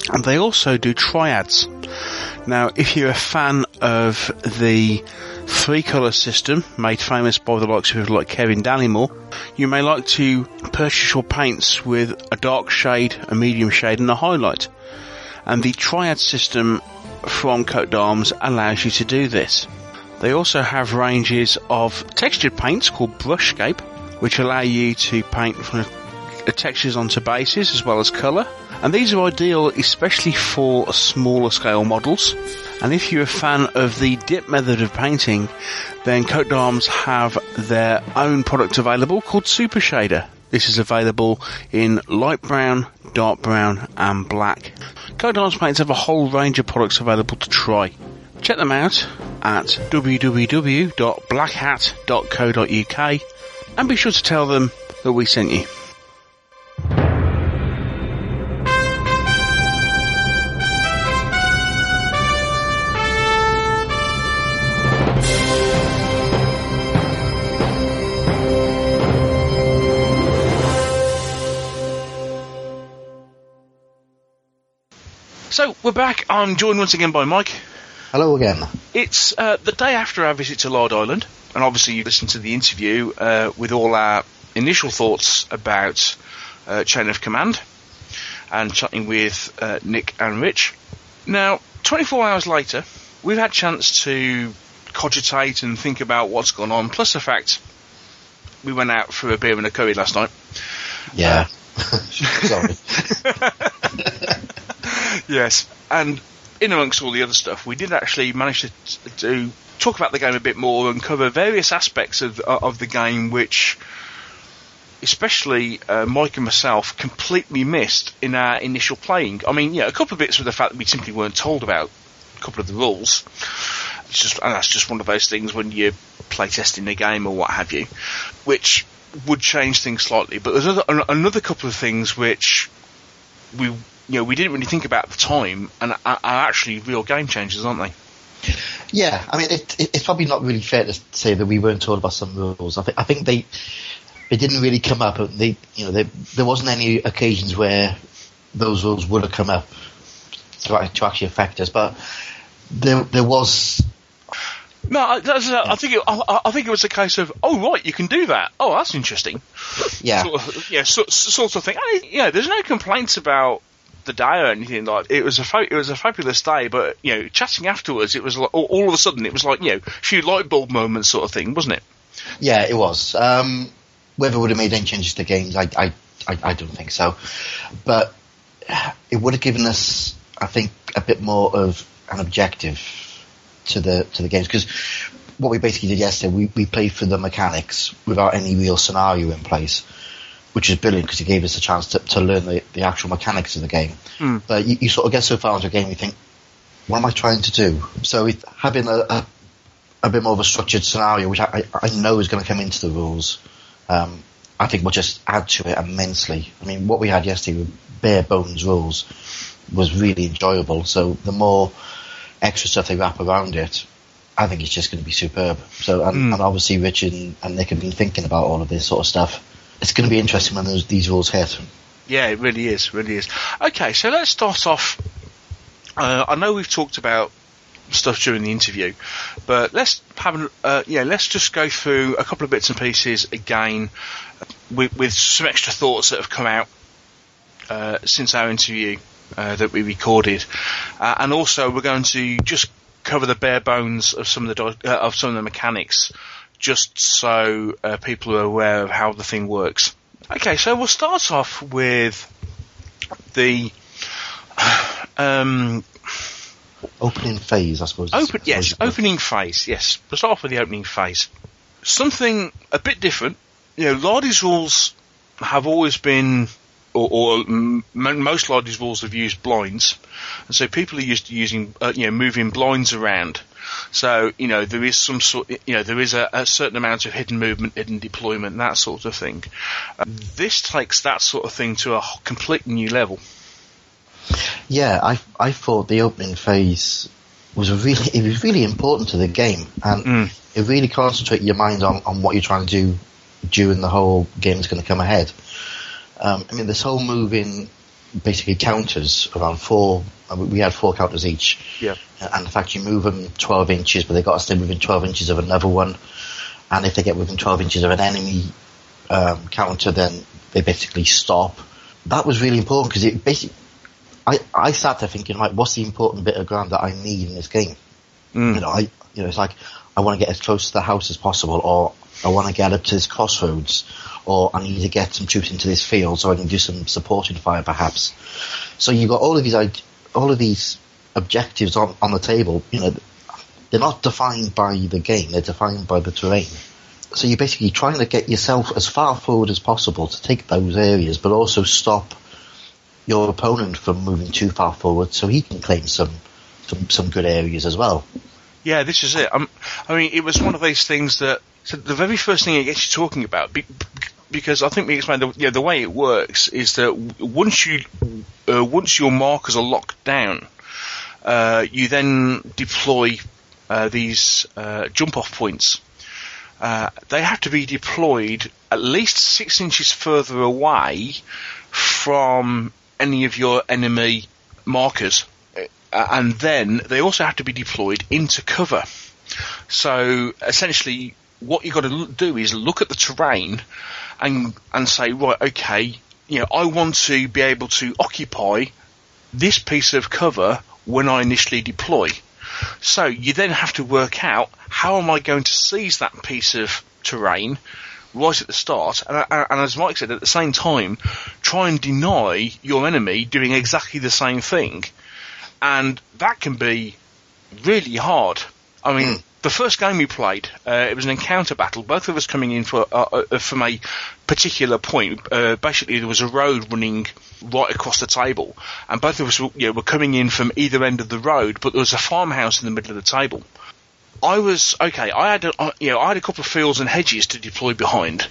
And they also do triads. Now, if you're a fan of the three-colour system, made famous by the likes of people like Kevin Dallimore, you may like to purchase your paints with a dark shade, a medium shade and a highlight. And the triad system from Coat d'Arms allows you to do this. They also have ranges of textured paints called Brushscape, which allow you to paint from textures onto bases as well as colour. And these are ideal especially for smaller scale models. And if you're a fan of the dip method of painting, then Coat d'Arms have their own product available called Super Shader. This is available in light brown, dark brown and black. Coat d'Arms Paints have a whole range of products available to try. Check them out at www.blackhat.co.uk and be sure to tell them that we sent you. So, we're back. I'm joined once again by Mike. Hello again. It's the day after our visit to Lard Island, and obviously you listened to the interview with all our initial thoughts about Chain of Command, and chatting with Nick and Rich. Now, 24 hours later, we've had a chance to cogitate and think about what's gone on, plus the fact we went out for a beer and a curry last night. Yeah. Sorry. Yes, and in amongst all the other stuff, we did actually manage to talk about the game a bit more and cover various aspects of the game, which especially Mike and myself completely missed in our initial playing. I mean, a couple of bits with the fact that we simply weren't told about a couple of the rules. And that's just one of those things when you're playtesting a game or what have you, which would change things slightly. But there's another couple of things which we didn't really think about at the time, and are actually real game changers, aren't they? Yeah, I mean, it's probably not really fair to say that we weren't told about some rules. I think they didn't really come up. There wasn't any occasions where those rules would have come up to actually affect us. But there was No, I think it was a case of, oh right, you can do that. Oh, that's interesting. Yeah, sort of thing. There's no complaints about the day or anything. Like it was a fabulous day, but chatting afterwards, it was like, all of a sudden it was like a few light bulb moments sort of thing, wasn't it? Yeah, it was. Whether it would have made any changes to games, I don't think so. But it would have given us, I think, a bit more of an objective to the games, because what we basically did yesterday, we played through the mechanics without any real scenario in place, which is brilliant because it gave us a chance to learn the actual mechanics of the game. But you sort of get so far into a game, you think, what am I trying to do? So having a bit more of a structured scenario, which I know is going to come into the rules, I think will just add to it immensely. I mean, what we had yesterday with bare bones rules was really enjoyable. So the more extra stuff they wrap around it, I think it's just going to be superb. So, and obviously Richard and Nick have been thinking about all of this sort of stuff. It's going to be interesting when these rules hit. Yeah, it really is. Okay, so let's start off. I know we've talked about stuff during the interview, but let's just go through a couple of bits and pieces again with some extra thoughts that have come out since our interview that we recorded, and also we're going to just cover the bare bones of some of the mechanics, just so people are aware of how the thing works. Okay, so we'll start off with the opening phase, I suppose. Opening phase. Yes, we'll start off with the opening phase. Something a bit different. Lardy's rules have always been, or most Lardy's rules have used blinds, and so people are used to using, moving blinds around. So there is some sort, there is a certain amount of hidden movement, hidden deployment, that sort of thing. This takes that sort of thing to a completely new level. Yeah, I thought the opening phase was really important to the game, and it really concentrates your mind on what you're trying to do during the whole game that's going to come ahead. This whole moving basically counters around 4. We had 4 counters each. Yeah. And in fact, you move them 12 inches, but they've got to stay within 12 inches of another one. And if they get within 12 inches of an enemy counter, then they basically stop. That was really important because it basically, I sat there thinking, like, what's the important bit of ground that I need in this game? It's like I want to get as close to the house as possible, or I want to get up to this crossroads, or I need to get some troops into this field so I can do some supporting fire, perhaps. So you've got all of these objectives on the table. They're not defined by the game; they're defined by the terrain. So you're basically trying to get yourself as far forward as possible to take those areas, but also stop your opponent from moving too far forward, so he can claim some good areas as well. Yeah, this is it. It was one of those things that. So the very first thing it gets you talking about, because I think we explained the way it works is that once your markers are locked down, you then deploy these jump-off points. They have to be deployed at least 6 inches further away from any of your enemy markers, and then they also have to be deployed into cover. So essentially, what you've got to do is look at the terrain and say, right, okay, I want to be able to occupy this piece of cover when I initially deploy. So you then have to work out, how am I going to seize that piece of terrain right at the start, and as Mike said, at the same time, try and deny your enemy doing exactly the same thing. And that can be really hard. The first game we played, it was an encounter battle, both of us coming in from a particular point. Basically, there was a road running right across the table, and both of us were coming in from either end of the road, but there was a farmhouse in the middle of the table. I had a couple of fields and hedges to deploy behind.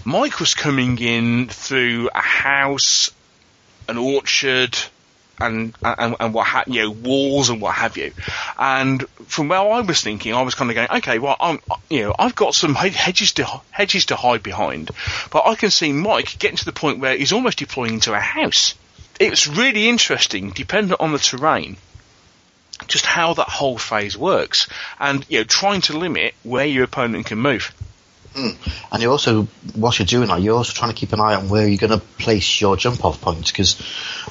Mike was coming in through a house, an orchard, and walls and what have you. And from where I was thinking, I was kind of going, okay, well, I've got some hedges to hide behind, but I can see Mike getting to the point where he's almost deploying into a house. It's really interesting, dependent on the terrain. just how that whole phase works, and trying to limit where your opponent can move. And you also, what you're doing, you're also trying to keep an eye on where you're going to place your jump-off points, because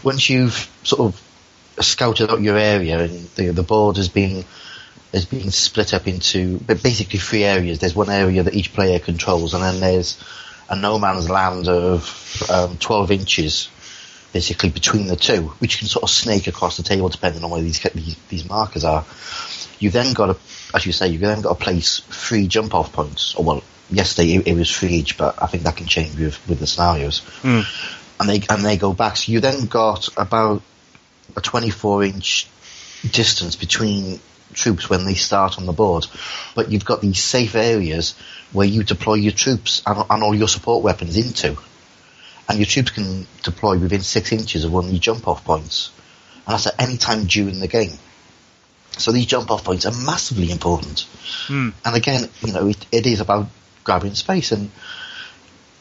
once you've sort of scouted out your area and the board is being split up into basically 3 areas. There's one area that each player controls, and then there's a no man's land of 12 inches, basically between the two, which can sort of snake across the table depending on where these markers are. You then got to, as you say, got to place 3 jump-off points. Or well, yesterday it was 3 each, but I think that can change with the scenarios. And they go back. So you then got about a 24-inch distance between troops when they start on the board, but you've got these safe areas where you deploy your troops and all your support weapons into, and your troops can deploy within 6 inches of one of your jump-off points, and that's at any time during the game. So these jump-off points are massively important. And again, it is about grabbing space. And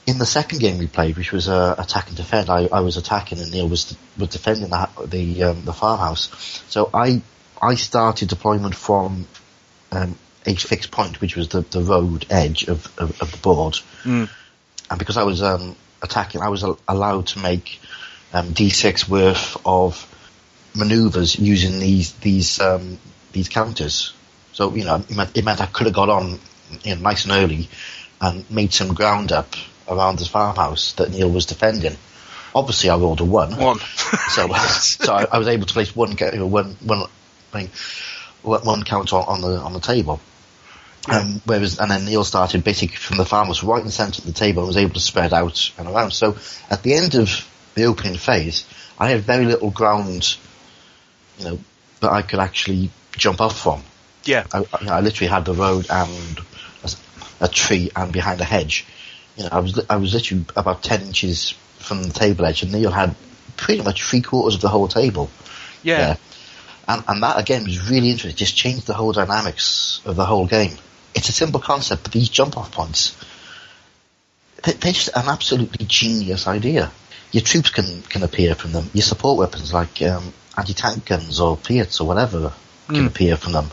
in the second game we played, which was attack and defend, I was attacking and Neil was defending the farmhouse. So I started deployment from a fixed point, which was the road edge of the board. And because I was attacking, I was allowed to make D6 worth of manoeuvres using these counters. So it meant I could have got on nice and early and made some ground up around the farmhouse that Neil was defending. Obviously, I rolled a 1. so I was able to place one counter on the table. And then Neil started basically from the farmhouse right in the centre of the table and was able to spread out and around. So at the end of the opening phase, I had very little ground, that I could actually jump off from. Yeah. I literally had the road and a tree and behind a hedge. I was literally about 10 inches from the table edge, and Neil had pretty much 3/4 of the whole table. Yeah. And that again was really interesting. It just changed the whole dynamics of the whole game. It's a simple concept, but these jump-off points, they're just an absolutely genius idea. Your troops can appear from them. Your support weapons like anti-tank guns or Fiats or whatever can appear from them.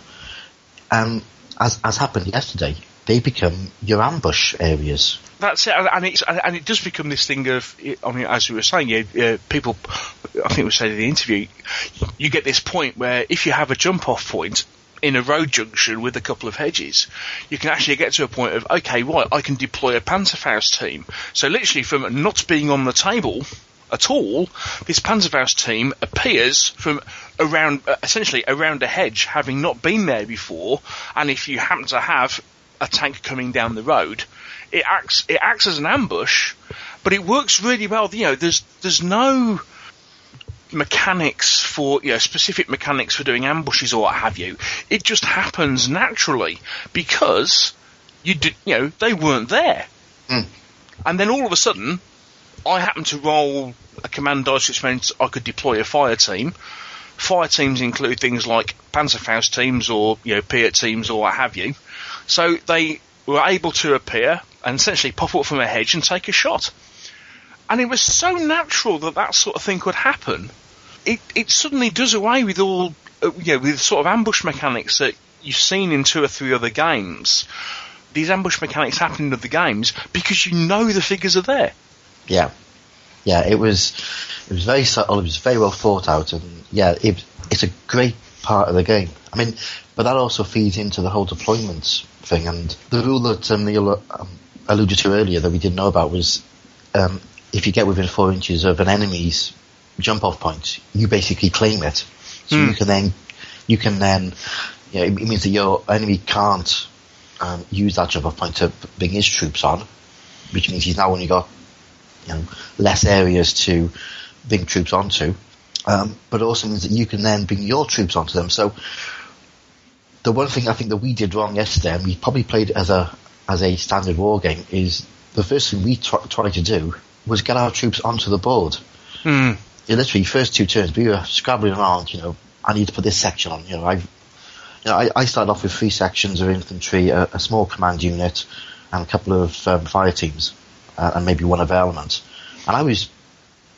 And as happened yesterday, they become your ambush areas. That's it, and it does become this thing of, as we were saying, people, I think we said in the interview, you get this point where if you have a jump-off point in a road junction with a couple of hedges, you can actually get to a point of, okay, right, I can deploy a Panzerfaust team. So literally from not being on the table at all, this Panzerfaust team appears from essentially around a hedge, having not been there before, and if you happen to have a tank coming down the road, it acts as an ambush, but it works really well. There's no mechanics for specific mechanics for doing ambushes or what have you. It just happens naturally because they weren't there, and then all of a sudden, I happened to roll a command dice, which meant I could deploy a fire team. Fire teams include things like Panzerfaust teams or Piat teams or what have you. So they were able to appear and essentially pop up from a hedge and take a shot. And it was so natural that sort of thing could happen. It suddenly does away with all, with sort of ambush mechanics that you've seen in 2 or 3 other games. These ambush mechanics happen in other games because the figures are there. Yeah. Yeah, it was very subtle, it was very well thought out, and it's a great part of the game. I mean, but that also feeds into the whole deployment thing, and the rule that Neil alluded to earlier that we didn't know about was if you get within 4 inches of an enemy's jump-off point, you basically claim it. So you can then, it means that your enemy can't use that jump-off point to bring his troops on, which means he's now only got less areas to bring troops onto, but it also means that you can then bring your troops onto them. So the one thing I think that we did wrong yesterday, and we probably played it as a standard war game, is the first thing we tried to do was get our troops onto the board. Literally, first 2 turns, we were scrabbling around. I need to put this section on. I started off with 3 sections of infantry, a small command unit, and a couple of fire teams. And maybe one of elements. And I was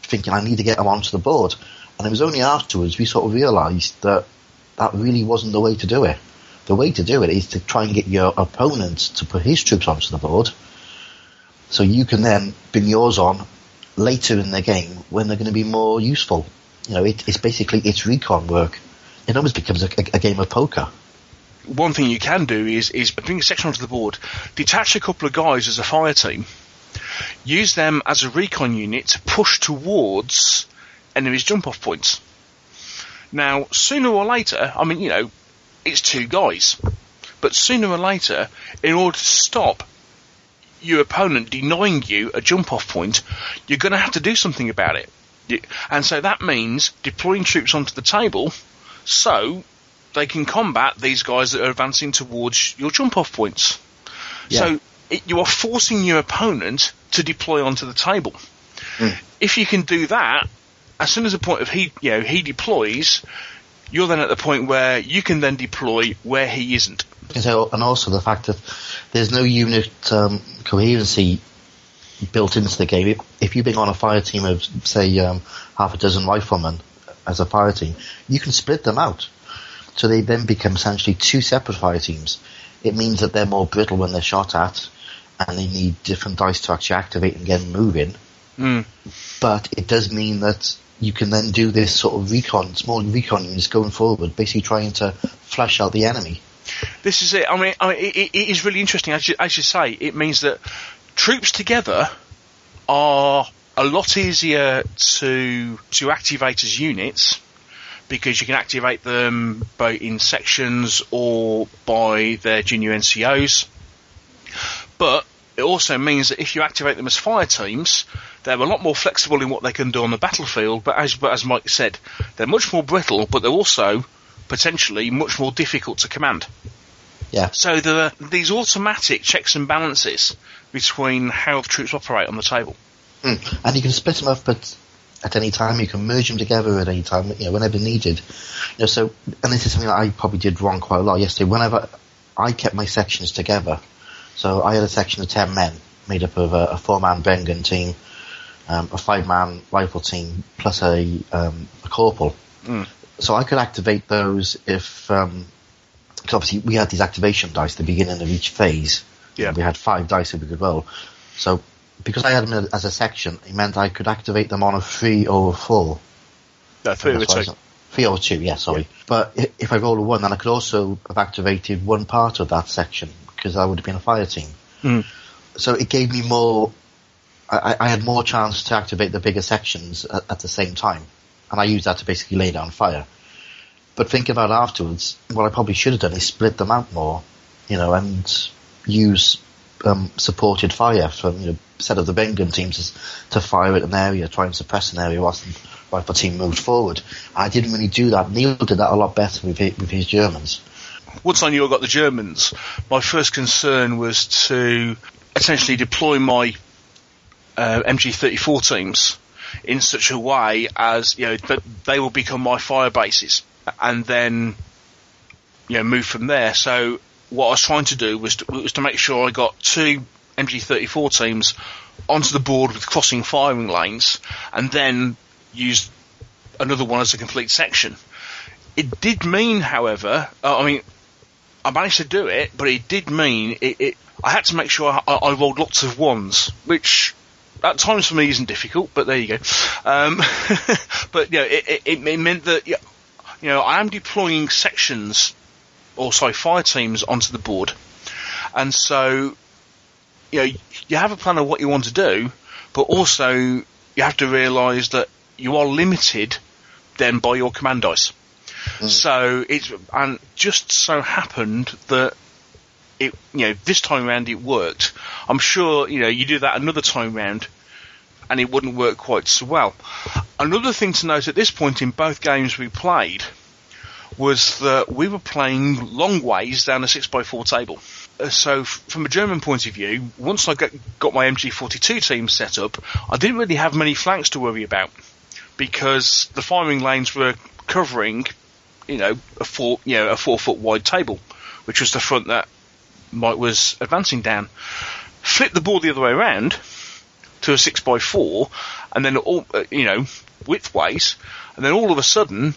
thinking I need to get them onto the board. And it was only afterwards we sort of realised that that really wasn't the way to do it. The way to do it is to try and get your opponent to put his troops onto the board, so you can then bring yours on later in the game when they're going to be more useful. It's basically it's recon work. It almost becomes a game of poker. One thing you can do is bring a section onto the board, detach a couple of guys as a fire team, use them as a recon unit to push towards enemies' jump-off points. Now, sooner or later, it's two guys, but sooner or later, in order to stop your opponent denying you a jump-off point, you're going to have to do something about it. And so that means deploying troops onto the table so they can combat these guys that are advancing towards your jump-off points. Yeah. So you are forcing your opponent to deploy onto the table. If you can do that, as soon as the point of he deploys, you're then at the point where you can then deploy where he isn't. And also the fact that there's no unit coherency built into the game. If you bring on a fire team of, say, half a dozen riflemen as a fire team, you can split them out. So they then become essentially two separate fire teams. It means that they're more brittle when they're shot at, and they need different dice to actually activate and get them moving. But it does mean that you can then do this sort of small recon units going forward, basically trying to flush out the enemy. This is it. It is really interesting. As you say, it means that troops together are a lot easier to activate as units, because you can activate them both in sections or by their junior NCOs. But it also means that if you activate them as fire teams, they're a lot more flexible in what they can do on the battlefield. But as Mike said, they're much more brittle, but they're also potentially much more difficult to command. Yeah. So there are these automatic checks and balances between how the troops operate on the table. And you can split them up at any time. You can merge them together at any time, whenever needed. So, and this is something that I probably did wrong quite a lot yesterday. Whenever I kept my sections together, so I had a section of 10 men made up of a 4-man Bengal team, a 5-man rifle team, plus a corporal. So I could activate those if, because obviously we had these activation dice at the beginning of each phase. Yeah. We had 5 dice that we could roll. So because I had them as a section, it meant I could activate them on a 3 or a 4. No, 3 or 2. 3 or 2, yeah, sorry. Yeah. But if I roll a 1, then I could also have activated one part of that section, because I would have been a fire team. So it gave me more, I had more chance to activate the bigger sections at the same time. And I used that to basically lay down fire. But think about it afterwards, what I probably should have done is split them out more, and use supported fire from, set of the Bengal teams to fire at an area, try and suppress an area whilst the rifle team moved forward. I didn't really do that. Neil did that a lot better with his Germans. Once I knew I got the Germans, my first concern was to essentially deploy my MG34 teams in such a way as that they will become my fire bases, and then move from there. So what I was trying to do was to make sure I got 2 MG34 teams onto the board with crossing firing lanes, and then use another one as a complete section. It did mean, however, I managed to do it, but it did mean I had to make sure I rolled lots of 1s, which at times for me isn't difficult, but there you go. But it meant that I am deploying sections, or fire teams onto the board, and so you have a plan of what you want to do, but also you have to realise that you are limited then by your command dice. So and just so happened that this time round it worked. I'm sure you do that another time round and it wouldn't work quite so well. Another thing to note at this point in both games we played was that we were playing long ways down a 6x4 table. So from a German point of view, once I got my MG42 team set up, I didn't really have many flanks to worry about, because the firing lanes were covering a 4-foot wide table, which was the front that Mike was advancing down. Flip the board the other way around to a 6x4, and then all widthways, and then all of a sudden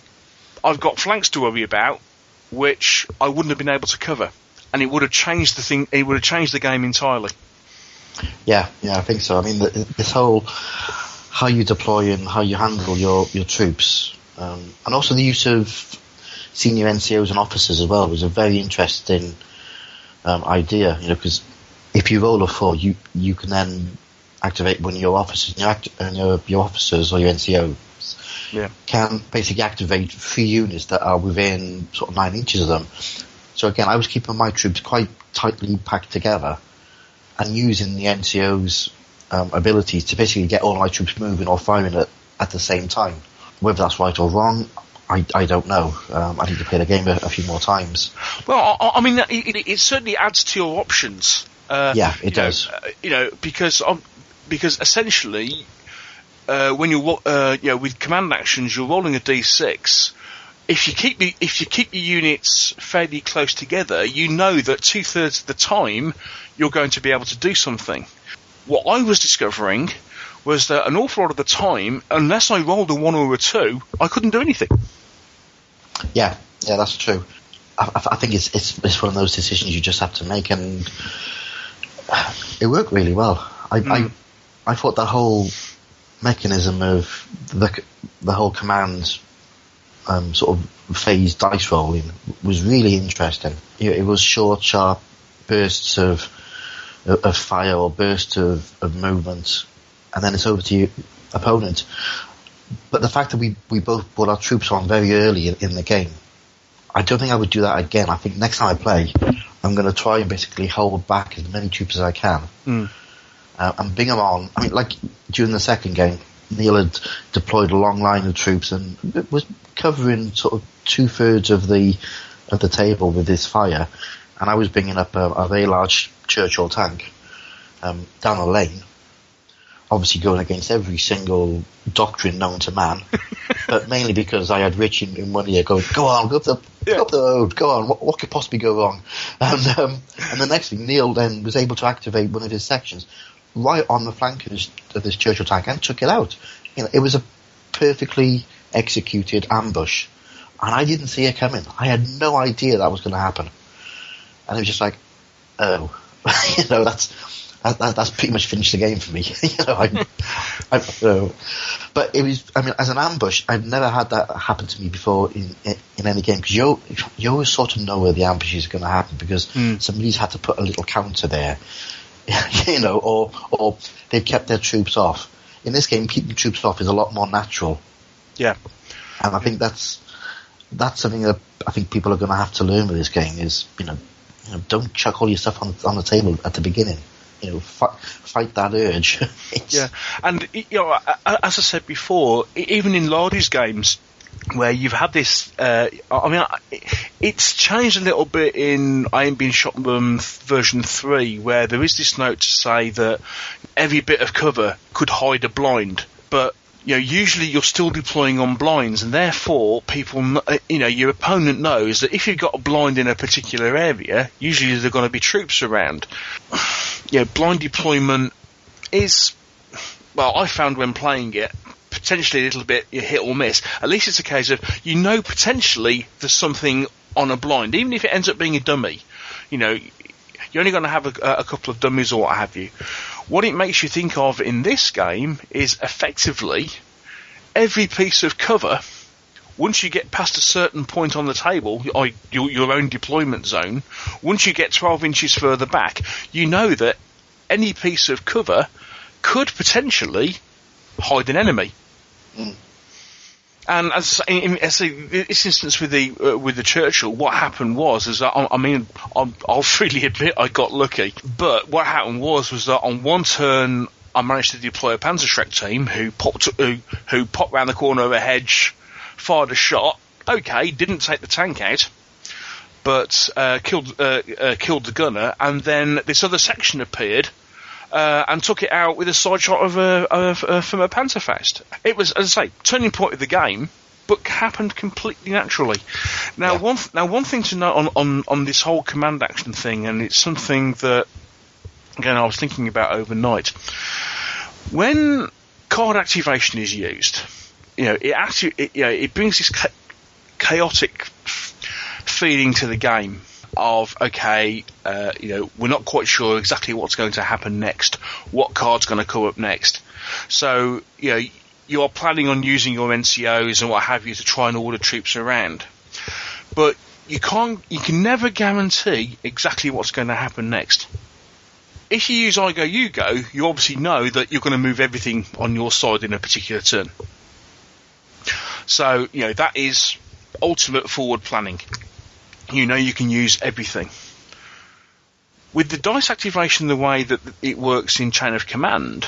I've got flanks to worry about which I wouldn't have been able to cover, and it would have changed the thing. It would have changed the game entirely. Yeah, I think so. I mean, this whole how you deploy and how you handle your troops, and also the use of senior NCOs and officers as well was a very interesting idea. You know, because if you roll a 4, you can then activate one of your officers, and your officers or your NCOs can basically activate 3 units that are within sort of 9 inches of them. So again, I was keeping my troops quite tightly packed together and using the NCO's abilities to basically get all my troops moving or firing at the same time. Whether that's right or wrong, I don't know. I need to play the game a few more times. Well, I mean, it certainly adds to your options. It does. Because essentially, when you're with command actions, you're rolling a d6. If you keep your units fairly close together, you know that 2/3 of the time you're going to be able to do something. What I was discovering was that an awful lot of the time, unless I rolled a 1 or a 2, I couldn't do anything. Yeah, that's true. I think it's one of those decisions you just have to make, and it worked really well. I thought the whole mechanism of the whole command sort of phase dice rolling was really interesting. It was short, sharp bursts of fire or bursts of movement, and then it's over to your opponent. But the fact that we both brought our troops on very early in the game, I don't think I would do that again. I think next time I play, I'm going to try and basically hold back as many troops as I can and bring them on. I mean, like during the second game, Neil had deployed a long line of troops and it was covering sort of 2/3 of the table with his fire, and I was bringing up a very large Churchill tank down a lane, obviously going against every single doctrine known to man, but mainly because I had Rich in one ear going, go on, go up the road, go on, what could possibly go wrong? And the next thing, Neil then was able to activate one of his sections right on the flank of this Churchill tank and took it out. You know, it was a perfectly executed ambush, and I didn't see it coming. I had no idea that was going to happen, and it was just like, oh, you know, that's pretty much finished the game for me. You know, but it was. I mean, as an ambush, I've never had that happen to me before in any game, because you always sort of know where the ambush is going to happen because somebody's had to put a little counter there, you know, or they've kept their troops off. In this game, keeping troops off is a lot more natural. Yeah, and I think that's something that I think people are going to have to learn with this game is, you know, don't chuck all your stuff on the table at the beginning. You know, fight that urge. Yeah, and you know, as I said before, even in Lardy's games, where you've had this, I mean, it's changed a little bit in I Ain't Been Shot version 3, where there is this note to say that every bit of cover could hide a blind, but you know, usually you're still deploying on blinds, and therefore people, you know, your opponent knows that if you've got a blind in a particular area, usually there are going to be troops around. You know, blind deployment is, well, I found when playing it, potentially a little bit hit or miss. At least it's a case of, you know, potentially there's something on a blind, even if it ends up being a dummy. You know, you're only going to have a couple of dummies or what have you. What it makes you think of in this game is effectively every piece of cover, once you get past a certain point on the table, or your own deployment zone, once you get 12 inches further back, you know that any piece of cover could potentially hide an enemy. And as in this instance with the Churchill, what happened was I mean, I'll freely admit I got lucky. But what happened was that on one turn I managed to deploy a Panzerschreck team who popped round the corner of a hedge, fired a shot. Okay, didn't take the tank out, but killed the gunner. And then this other section appeared. And took it out with a side shot from a Panzerfaust. It was, as I say, turning point of the game, but happened completely naturally. Now, one thing to note on this whole command action thing, and it's something that, again, I was thinking about overnight. When card activation is used, you know, it brings this chaotic feeling to the game of, okay, we're not quite sure exactly what's going to happen next, what card's going to come up next. So, you are planning on using your NCOs and what have you to try and order troops around. But you can never guarantee exactly what's going to happen next. If you use I go, you go, you obviously know that you're going to move everything on your side in a particular turn. So, that is ultimate forward planning. You can use everything. With the dice activation, the way that it works in Chain of Command,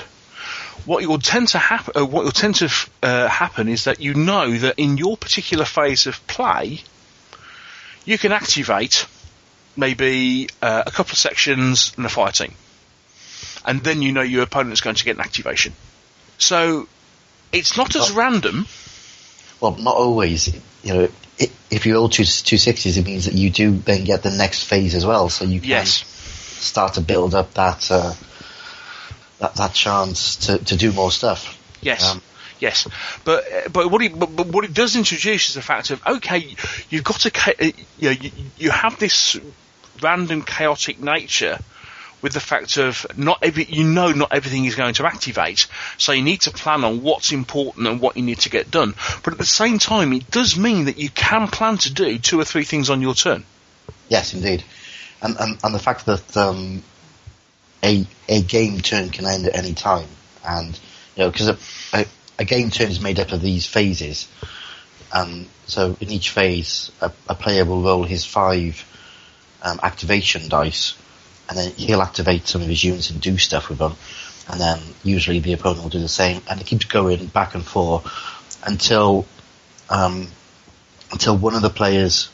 what will tend to happen is that you know that in your particular phase of play, you can activate maybe a couple of sections and a fire team. And then you know your opponent's going to get an activation. So it's not as random. Well, not always. If you roll two sixes, it means that you do then get the next phase as well. So you can start to build up that chance to do more stuff. Yes. Yes, but what it does introduce is the fact of, okay, you've got to you have this random chaotic nature with the fact of not everything is going to activate, so you need to plan on what's important and what you need to get done. But at the same time, it does mean that you can plan to do 2 or 3 things on your turn. Yes, indeed, and the fact that a game turn can end at any time, and because a game turn is made up of these phases, and so in each phase, a player will roll his 5 activation dice, and then he'll activate some of his units and do stuff with them, and then usually the opponent will do the same, and it keeps going back and forth until one of the players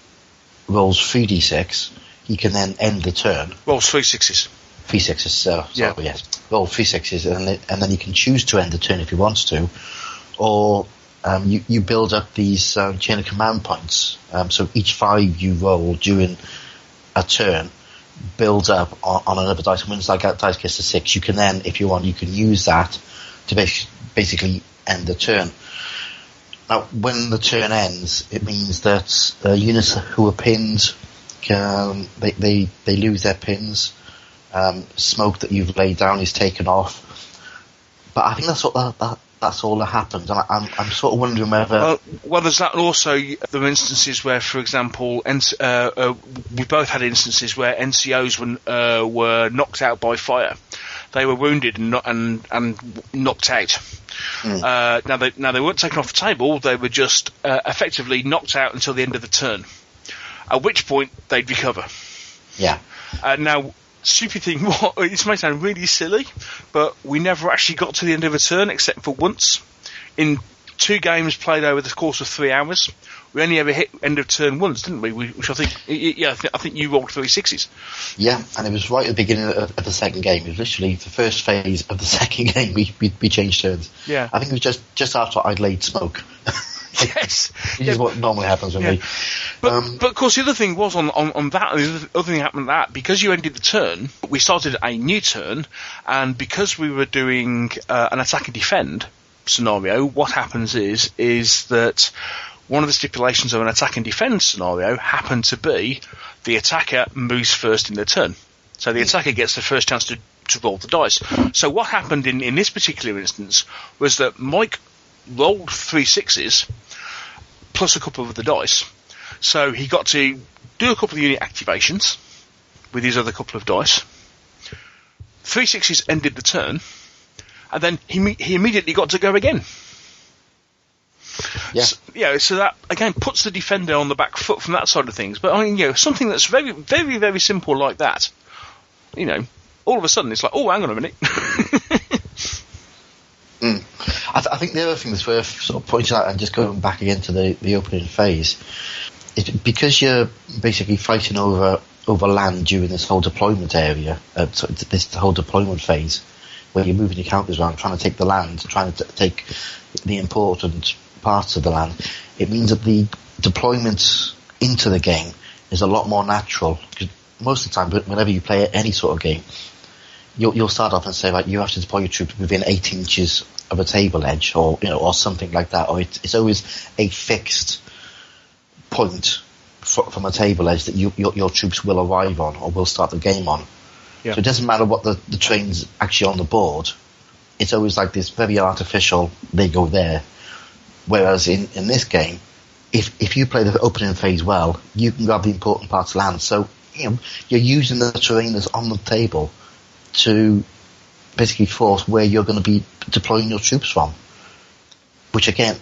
rolls 3d6. He can then end the turn. Rolls 3 6s. 3 6s, yes. Roll 3 6s, and then he can choose to end the turn if he wants to, or you build up these chain of command points. So each 5 you roll during a turn builds up on another dice. When that dice gets to 6, you can then, if you want, you can use that to basically end the turn. Now, when the turn ends, it means that units who are pinned, they lose their pins. Smoke that you've laid down is taken off. But I think that's all that happens, and I'm sort of wondering whether. Well, there's that. Also, there are instances where, for example, we both had instances where NCOs were knocked out by fire. They were wounded and knocked out. Now they weren't taken off the table. They were just effectively knocked out until the end of the turn. At which point they'd recover. Yeah. Now. Stupid thing, this may sound really silly, but we never actually got to the end of a turn except for once. In 2 games played over the course of 3 hours, we only ever hit end of turn once, didn't we? Which I think, I think you rolled 3 6s. Yeah, and it was right at the beginning of the second game. It was literally the first phase of the second game we changed turns. Yeah. I think it was just after I'd laid smoke. Yes. Which is what normally happens with me. But of course the other thing was on that, the other thing happened that, because you ended the turn, we started a new turn, and because we were doing an attack and defend scenario, what happens is that one of the stipulations of an attack and defend scenario happened to be the attacker moves first in the turn. So the attacker gets the first chance to roll the dice. So what happened in this particular instance was that Mike rolled 3 6s plus a couple of the dice, so he got to do a couple of unit activations with his other couple of dice. 3 6s ended the turn, and then he immediately got to go again. Yeah. So that again puts the defender on the back foot from that side of things. But I mean, something that's very, very, very simple like that, all of a sudden it's like, oh, hang on a minute. I think the other thing that's worth sort of pointing out, and just going back again to the opening phase, is because you're basically fighting over land during this whole deployment area, this whole deployment phase, where you're moving your counters around, trying to take the land, trying to take the important parts of the land. It means that the deployment into the game is a lot more natural, because most of the time, whenever you play any sort of game, you'll start off and say, like, you have to deploy your troops within 8 inches of a table edge, or something like that, or it's always a fixed point from a table edge that your troops will arrive on or will start the game on. Yeah. So it doesn't matter what the train's actually on the board. It's always like this very artificial, they go there. Whereas in this game, if you play the opening phase well, you can grab the important parts of land. So, you're using the terrain that's on the table to basically force where you're going to be deploying your troops from. Which again,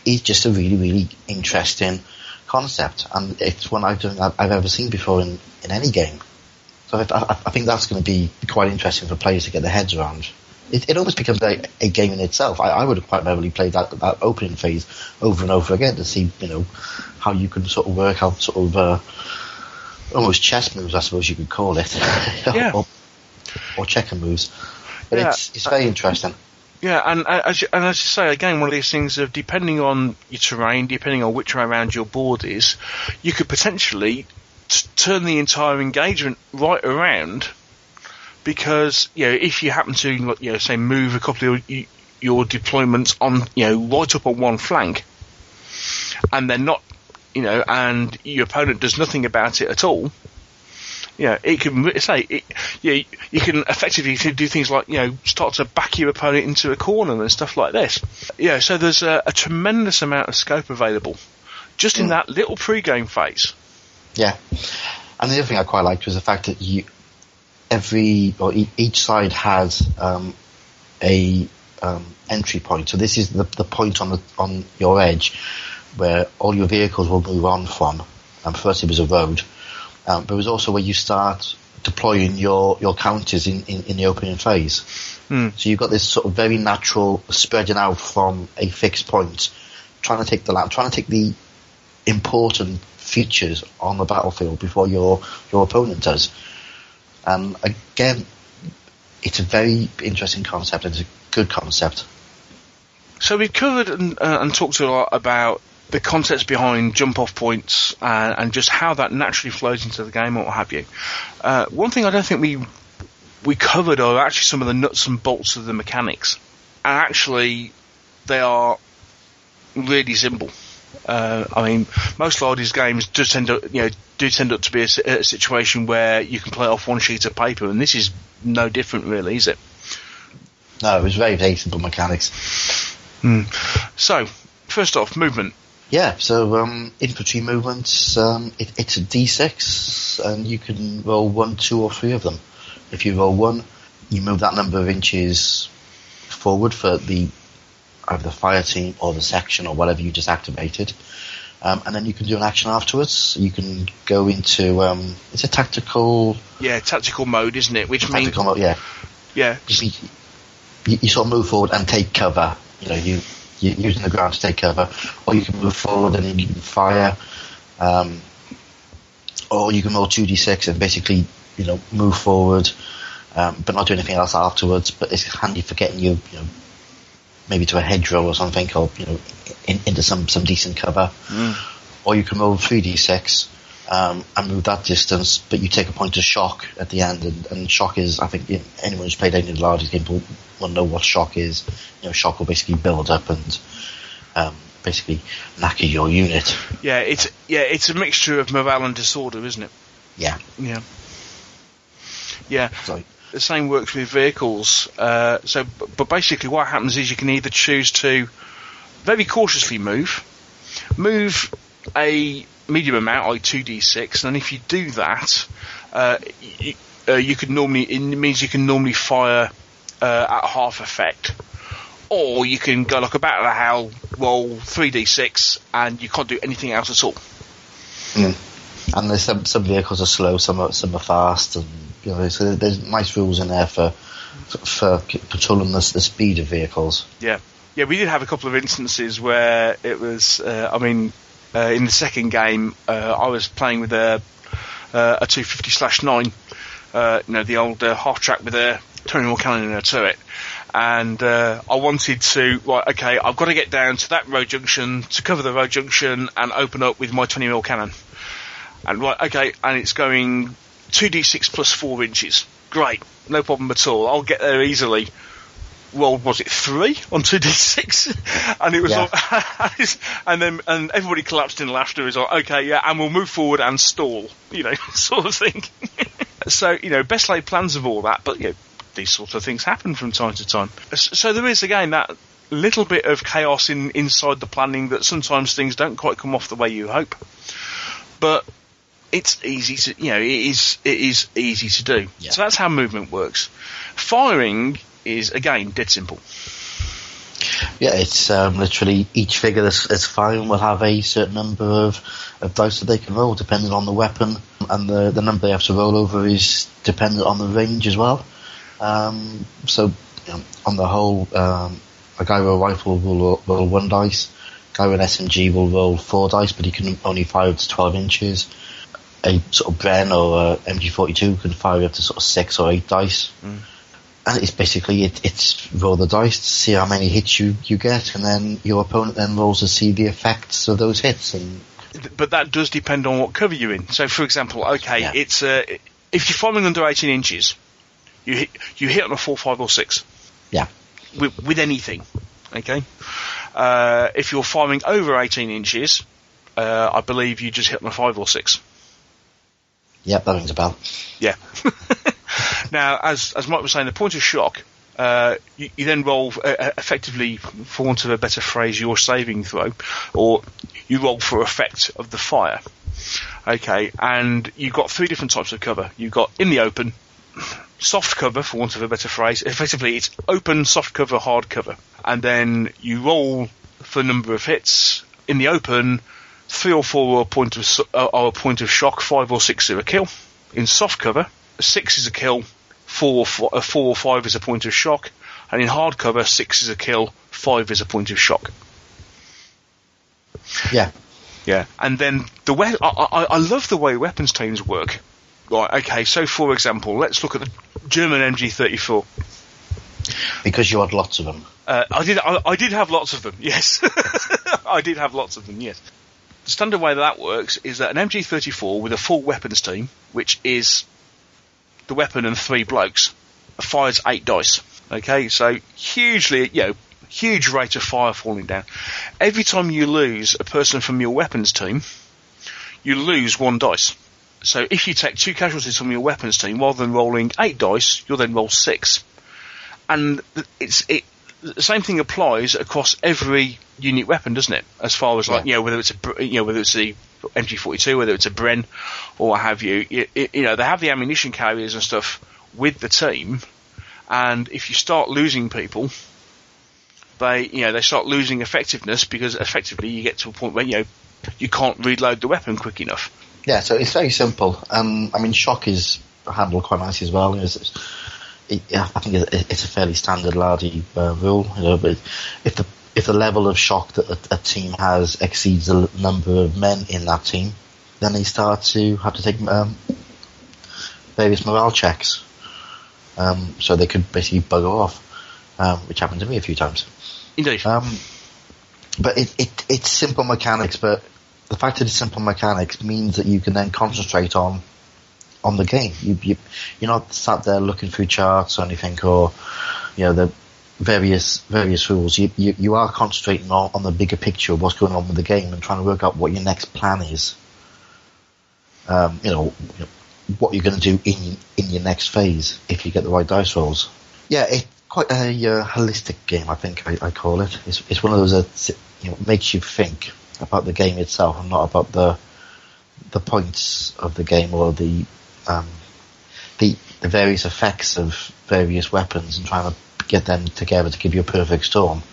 is just a really, really interesting concept. And it's one I've ever seen before in any game. So I think that's going to be quite interesting for players to get their heads around. It almost becomes a game in itself. I would have quite readily played that opening phase over and over again to see, how you can sort of work out sort of almost chess moves, I suppose you could call it, Yeah. or checker moves. But Yeah. it's very interesting. Yeah, and as you say, again, one of these things of depending on your terrain, depending on which way around your board is, you could potentially turn the entire engagement right around. Because, if you happen to, say, move a couple of your deployments on, right up on one flank, and they're not, and your opponent does nothing about it at all, it can say, you can effectively do things like, start to back your opponent into a corner and stuff like this. So there's a tremendous amount of scope available just in that little pre-game phase. Yeah. And the other thing I quite liked was the fact that each side has a entry point. So this is the point on your edge where all your vehicles will move on from. First it was a road, but it was also where you start deploying your counters in the opening phase. So you've got this sort of very natural spreading out from a fixed point, trying to take the land, trying to take the important features on the battlefield before your opponent does. Again, it's a very interesting concept. It's a good concept. So we've covered and talked a lot about the concepts behind jump-off points and just how that naturally flows into the game or what have you. One thing I don't think we covered are actually some of the nuts and bolts of the mechanics. And actually, they are really simple. Most Lardy's games do tend up to be a situation where you can play off one sheet of paper, and this is no different, really, is it? No, it was very, very simple mechanics. So, first off, movement. Yeah, so infantry movements, it's a D6, and you can roll 1, 2, or 3 of them. If you roll 1, you move that number of inches forward for either the fire team or the section or whatever you just activated. And then you can do an action afterwards. You can go into, it's a tactical... Yeah, tactical mode, isn't it? Tactical mode, yeah. Yeah. You sort of move forward and take cover. You're using the ground to take cover. Or you can move forward and then you can fire. Or you can roll 2d6 and basically, move forward, but not do anything else afterwards. But it's handy for getting you maybe to a hedgerow or something, or into some decent cover. Or you can roll 3d6 and move that distance, but you take a point of shock at the end, and shock is, I think, anyone who's played any of the Lardy's games will know what shock is. Shock will basically build up and basically knacker your unit. Yeah, it's a mixture of morale and disorder, isn't it? Yeah. So the same works with vehicles. But basically what happens is you can either choose to very cautiously move a medium amount, like 2d6, and if you do that, it means you can normally fire at half effect. Or you can go like a battle of hell, roll 3d6, and you can't do anything else at all. And there's some vehicles are slow, some are fast, and so there's nice rules in there for controlling the speed of vehicles. Yeah, we did have a couple of instances where it was. In the second game, I was playing with a 250/9, the old half track with a 20mm cannon in a turret. And I wanted to, I've got to get down to that road junction to cover the road junction and open up with my 20mm cannon. And and it's going 2d6 plus 4 inches. Great, no problem at all. I'll get there easily. rolled, was it 3 on 2d6? And it was and everybody collapsed in laughter. It was like, okay, yeah, and we'll move forward and stall, sort of thing. So, best laid plans of all that, but, these sort of things happen from time to time. So there is, again, that little bit of chaos inside the planning that sometimes things don't quite come off the way you hope. But it's easy to, it is easy to do. Yeah. So that's how movement works. Firing is, again, dead simple. Yeah, it's literally each figure that's firing will have a certain number of dice that they can roll, depending on the weapon, and the number they have to roll over is dependent on the range as well. So, on the whole, a guy with a rifle will roll 1 dice. A guy with an SMG will roll 4 dice, but he can only fire up to 12 inches. A sort of Bren or a MG42 can fire up to sort of 6 or 8 dice. Mm. And it's basically, it's roll the dice to see how many hits you get, and then your opponent then rolls to see the effects of those hits. But that does depend on what cover you're in. So, for example, it's if you're firing under 18 inches, you hit on a 4, 5, or 6. Yeah. With anything, okay? If you're firing over 18 inches, I believe you just hit on a 5 or 6. Yep, that rings a bell. Yeah. Now, as Mike was saying, the point of shock, you then roll, effectively, for want of a better phrase, your saving throw, or you roll for effect of the fire. Okay, and you've got 3 different types of cover. You've got in the open, soft cover, for want of a better phrase. Effectively, it's open, soft cover, hard cover. And then you roll for a number of hits. In the open, 3 or 4 are a point of shock, 5 or 6 are a kill. In soft cover, 6 is a kill, 4 or 5 is a point of shock, and in hard cover, 6 is a kill, 5 is a point of shock. Yeah. Yeah, and then I love the way weapons teams work. Right, okay, so for example, let's look at the German MG34. Because you had lots of them. I did have lots of them, yes. I did have lots of them, yes. The standard way that works is that an MG34 with a full weapons team, which is the weapon and 3 blokes, fires 8 dice. Okay, so huge rate of fire falling down. Every time you lose a person from your weapons team, you lose 1 dice. So if you take 2 casualties from your weapons team, rather than rolling 8 dice, you'll then roll 6. And the same thing applies across every unit weapon, doesn't it? As far as whether it's the MG42, whether it's a Bren, or what have you. They have the ammunition carriers and stuff with the team, and if you start losing people, they start losing effectiveness, because effectively you get to a point where you can't reload the weapon quick enough. Yeah, so it's very simple. Shock is handled quite nicely as well. I think it's a fairly standard lardy rule. But if the level of shock that a team has exceeds the number of men in that team, then they start to have to take various morale checks. So they could basically bugger off, which happened to me a few times. Indeed. But it's simple mechanics, but the fact that it's simple mechanics means that you can then concentrate on the game. You're not sat there looking through charts or anything, or the various rules. You are concentrating on the bigger picture of what's going on with the game and trying to work out what your next plan is. What you're going to do in your next phase if you get the right dice rolls. Yeah, it's quite a holistic game, I think I call it. It's one of those that makes you think about the game itself and not about the points of the game or the various effects of various weapons and trying to get them together to give you a perfect storm.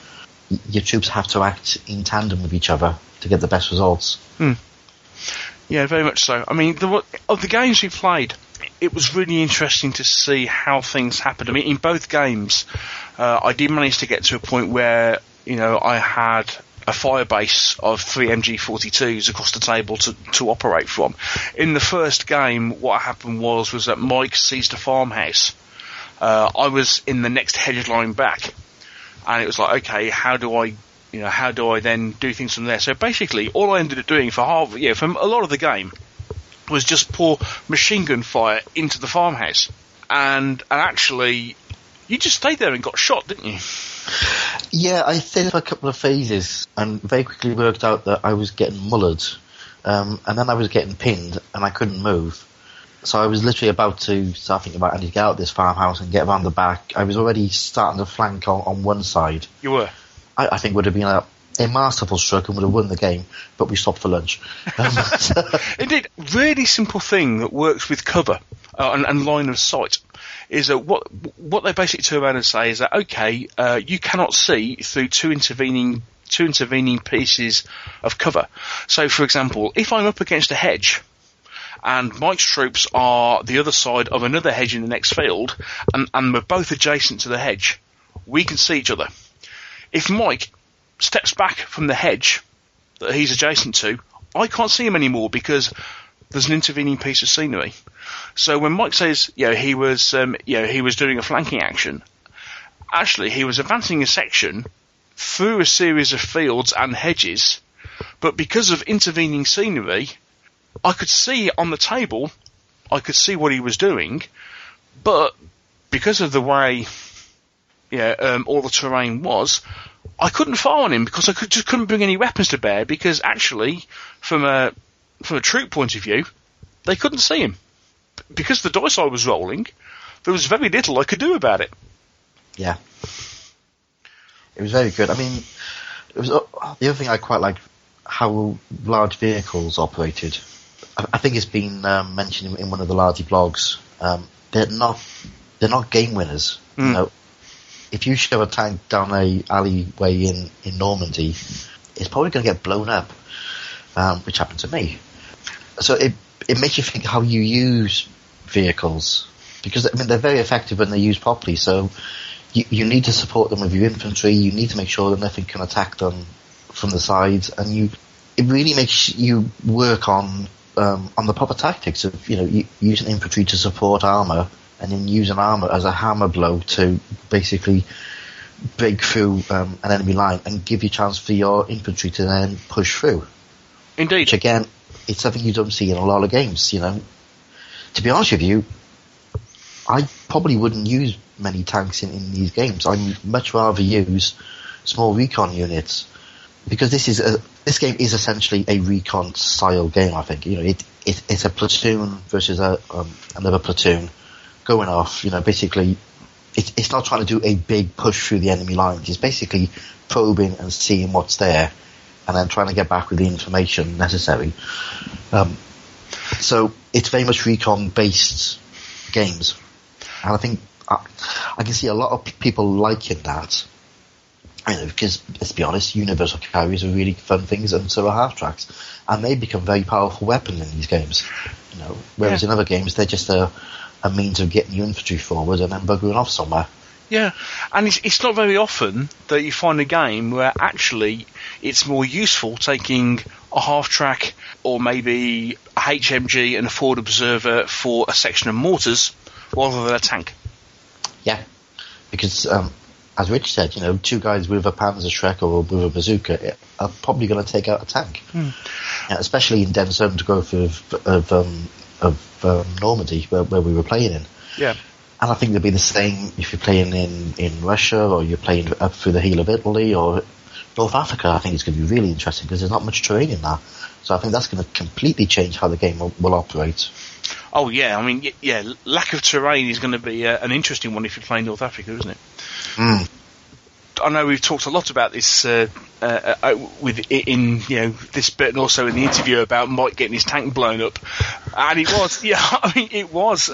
Your troops have to act in tandem with each other to get the best results. Yeah, very much so. I mean, of the games we played, it was really interesting to see how things happened. I mean, in both games, I did manage to get to a point where, I had a fire base of 3 MG42s across the table to operate from. In the first game, what happened was that Mike seized a farmhouse. I was in the next hedge line back, and it was like, okay, how do I then do things from there? So basically, all I ended up doing for a lot of the game was just pour machine gun fire into the farmhouse, and actually, You just stayed there and got shot, didn't you? Yeah, I stayed for a couple of phases and very quickly worked out that I was getting mullered. And then I was getting pinned and I couldn't move. So I was literally about to start thinking about I need to get out of this farmhouse and get around the back. I was already starting to flank on one side. You were? I think would have been a masterful stroke and would have won the game, but we stopped for lunch. Indeed, really simple thing that works with cover and line of sight is that what they basically turn around and say is that, okay, you cannot see through two intervening pieces of cover. So, for example, if I'm up against a hedge and Mike's troops are the other side of another hedge in the next field and we're both adjacent to the hedge, we can see each other. If Mike steps back from the hedge that he's adjacent to, I can't see him anymore because there's an intervening piece of scenery. So when Mike says, he was doing a flanking action, actually he was advancing a section through a series of fields and hedges, but because of intervening scenery, I could see on the table, I could see what he was doing, but because of the way, all the terrain was, I couldn't fire on him because I just couldn't bring any weapons to bear because actually, from a troop point of view, they couldn't see him. Because the dice I was rolling, there was very little I could do about it. Yeah. It was very good. I mean, it was the other thing I quite liked, how large vehicles operated. I think it's been mentioned in one of the Lardy blogs. They're not game winners. You know, if you shove a tank down a alleyway in Normandy, it's probably going to get blown up, which happened to me. So it makes you think how you use vehicles, because I mean they're very effective when they're used properly. So you need to support them with your infantry. You need to make sure that nothing can attack them from the sides, and it really makes you work on the proper tactics of using infantry to support armor, and then using armor as a hammer blow to basically break through an enemy line and give you a chance for your infantry to then push through. Indeed. Which again, it's something you don't see in a lot of games. To be honest with you, I probably wouldn't use many tanks in these games. I'd much rather use small recon units, because this game is essentially a recon style game. I think it's a platoon versus another platoon going off. Basically, it's not trying to do a big push through the enemy lines. It's basically probing and seeing what's there, and then trying to get back with the information necessary. So it's very much recon-based games. And I think I can see a lot of people liking that. Because, let's be honest, universal carriers are really fun things, and so are half-tracks. And they become very powerful weapons in these games. Whereas in other games, they're just a means of getting your infantry forward and then buggering off somewhere. Yeah, and it's not very often that you find a game where actually it's more useful taking a half-track or maybe a HMG and a forward observer for a section of mortars rather than a tank. Yeah, because as Rich said, two guys with a Panzerschreck or with a bazooka are probably going to take out a tank. Especially in dense zones growth of Normandy, where we were playing in. Yeah. And I think it'll be the same if you're playing in Russia, or you're playing up through the heel of Italy, or North Africa. I think it's going to be really interesting because there's not much terrain in that. So I think that's going to completely change how the game will operate. Oh, yeah. I mean, lack of terrain is going to be an interesting one if you're playing North Africa, isn't it? I know we've talked a lot about this in this bit, and also in the interview about Mike getting his tank blown up, and it was it was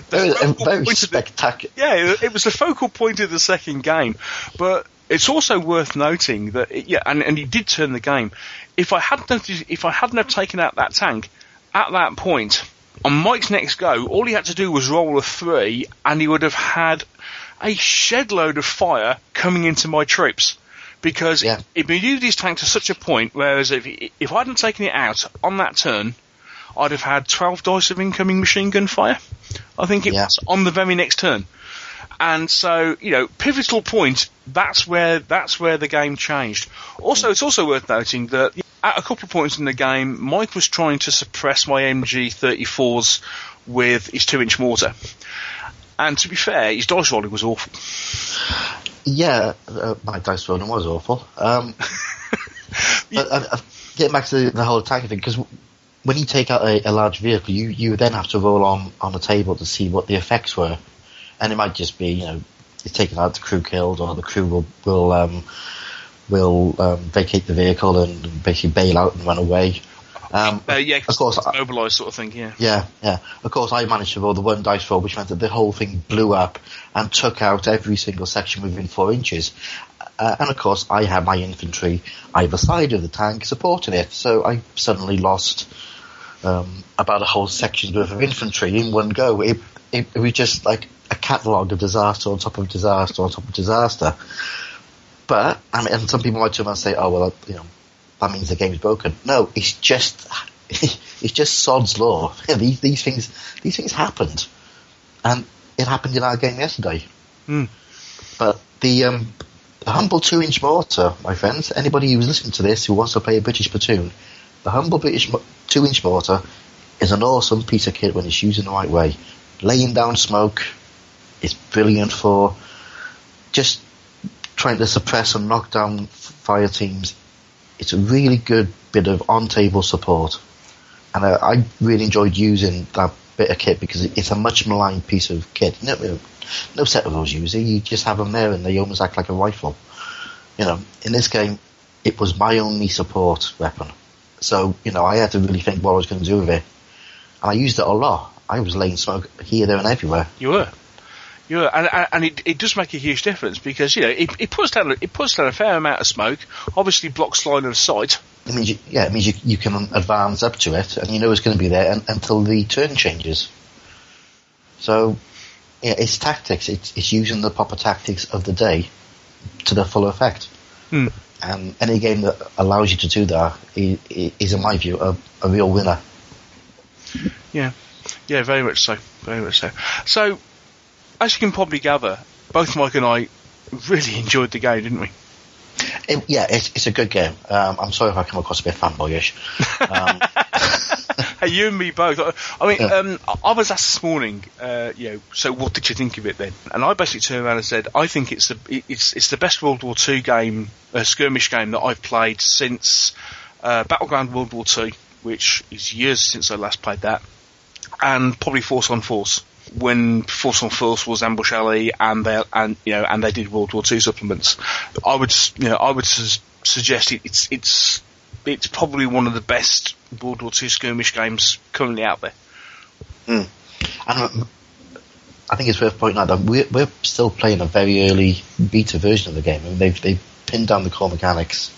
very spectacular. It was the focal point of the second game, but it's also worth noting that and he did turn the game. If I hadn't have taken out that tank at that point on Mike's next go, all he had to do was roll a 3, and he would have had a shed load of fire coming into my troops, because it moved his tank to such a point, whereas if I hadn't taken it out on that turn, I'd have had 12 dice of incoming machine gun fire. I think it was on the very next turn. And so, pivotal point, that's where the game changed. Also, it's also worth noting that at a couple of points in the game, Mike was trying to suppress my MG-34s with his 2-inch mortar. And to be fair, his dice rolling was awful. Yeah, my dice rolling was awful. But getting back to the whole attacking thing, because when you take out a large vehicle, you then have to roll on the table to see what the effects were, and it might just be, you take it out, the crew killed, or the crew will vacate the vehicle and basically bail out and run away. Of course, mobilised sort of thing. Yeah. Of course, I managed to roll the one dice roll, which meant that the whole thing blew up and took out every single section within 4 inches. And of course, I had my infantry either side of the tank supporting it, so I suddenly lost about a whole section's worth of infantry in one go. It was just like a catalogue of disaster on top of disaster on top of disaster. But and some people might turn around and say, "Oh well, that means the game's broken." No, it's just sod's law. These things happened, and it happened in our game yesterday. But the humble 2-inch mortar, my friends, anybody who's listening to this who wants to play a British platoon, the humble British 2-inch mortar is an awesome piece of kit when it's used in the right way. Laying down smoke is brilliant for just trying to suppress and knock down fire teams. It's a really good bit of on-table support, and I really enjoyed using that bit of kit because it's a much maligned piece of kit. No set of those use it. You just have them there and they almost act like a rifle. In this game, it was my only support weapon. So, I had to really think what I was going to do with it. And I used it a lot. I was laying smoke here, there and everywhere. You were. And it does make a huge difference because, it puts down a fair amount of smoke, obviously blocks line of sight. It means you can advance up to it and it's going to be there until the turn changes. So, it's tactics. It's using the proper tactics of the day to their full effect. And any game that allows you to do that is, in my view, a real winner. Yeah, very much so. Very much so. So, as you can probably gather, both Mike and I really enjoyed the game, didn't we? It's a good game. I'm sorry if I come across a bit fanboyish. Hey, you and me both. I was asked this morning, so what did you think of it then? And I basically turned around and said, I think it's the best World War II game, skirmish game that I've played since Battleground World War II, which is years since I last played that, and probably Force on Force, when Force on Force was Ambush Alley and they did World War II supplements. I would suggest it's probably one of the best World War II skirmish games currently out there. And I think it's worth pointing out that we're still playing a very early beta version of the game. I mean, they've pinned down the core mechanics,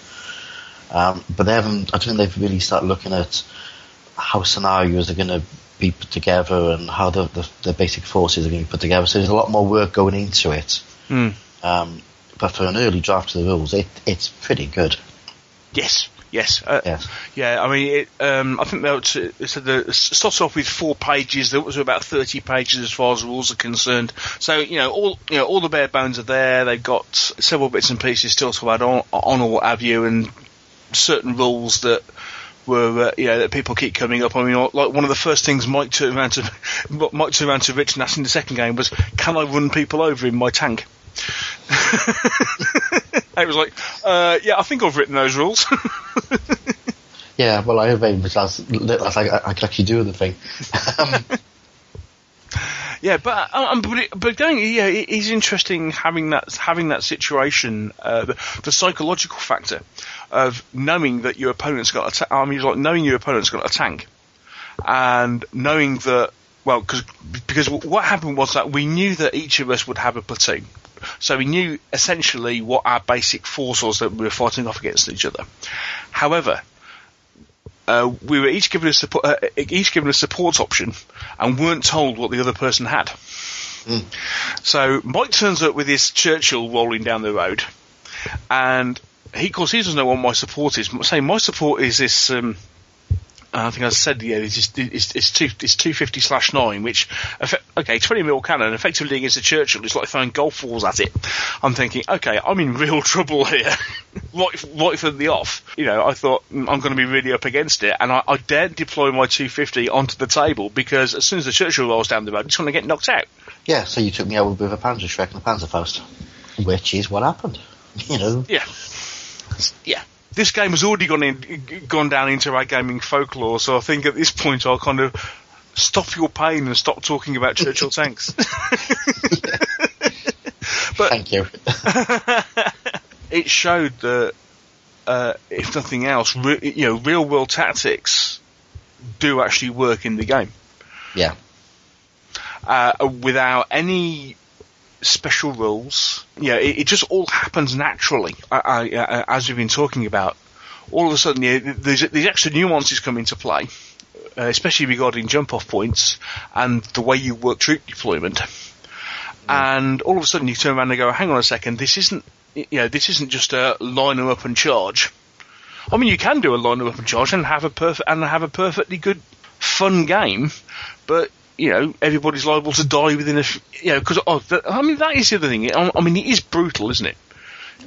but I don't think they've really started looking at how scenarios are going to be put together and how the basic forces are going to be put together. So there's a lot more work going into it. But for an early draft of the rules, it's pretty good. Yes. Yes. Yeah, I mean, I think it starts off with 4 pages. There was about 30 pages as far as rules are concerned. So, all the bare bones are there. They've got several bits and pieces still to add on or what have you, and certain rules that were, that people keep coming up. I mean, like one of the first things Mike turned around to Rich and asked in the second game was, can I run people over in my tank? I was like, I think I've written those rules. Yeah, well, I have very much as I could actually do the thing. Yeah, but again, it is interesting having that situation, the psychological factor of knowing that your opponent's got knowing your opponent's got a tank, and knowing that, well, because what happened was that we knew that each of us would have a platoon. So we knew essentially what our basic force was that we were fighting off against each other. However, we were each given a support option and weren't told what the other person had. So Mike turns up with his Churchill rolling down the road, and he doesn't know what my support is. Saying my support is this. I think I said, it's 250/9, which, 20mm cannon, effectively against a Churchill, it's like throwing golf balls at it. I'm thinking, okay, I'm in real trouble here, right from the off. I thought, I'm going to be really up against it, and I dared deploy my 250 onto the table, because as soon as the Churchill rolls down the road, it's going to get knocked out. Yeah, so you took me out with a Panzerschreck and a Panzerfaust, which is what happened. You know. Yeah. This game has already gone down into our gaming folklore, so I think at this point I'll kind of stop your pain and stop talking about Churchill tanks. But thank you. It showed that, if nothing else, real world tactics do actually work in the game. Yeah. Without any special rules. It just all happens naturally, as we've been talking about. All of a sudden, these extra nuances come into play, especially regarding jump-off points and the way you work troop deployment. And all of a sudden, you turn around and go, "Hang on a second, this isn't just a line them up and charge." I mean, you can do a line them up and charge and have a perfectly good, fun game, but everybody's liable to die within because that is the other thing. I mean, it is brutal, isn't it?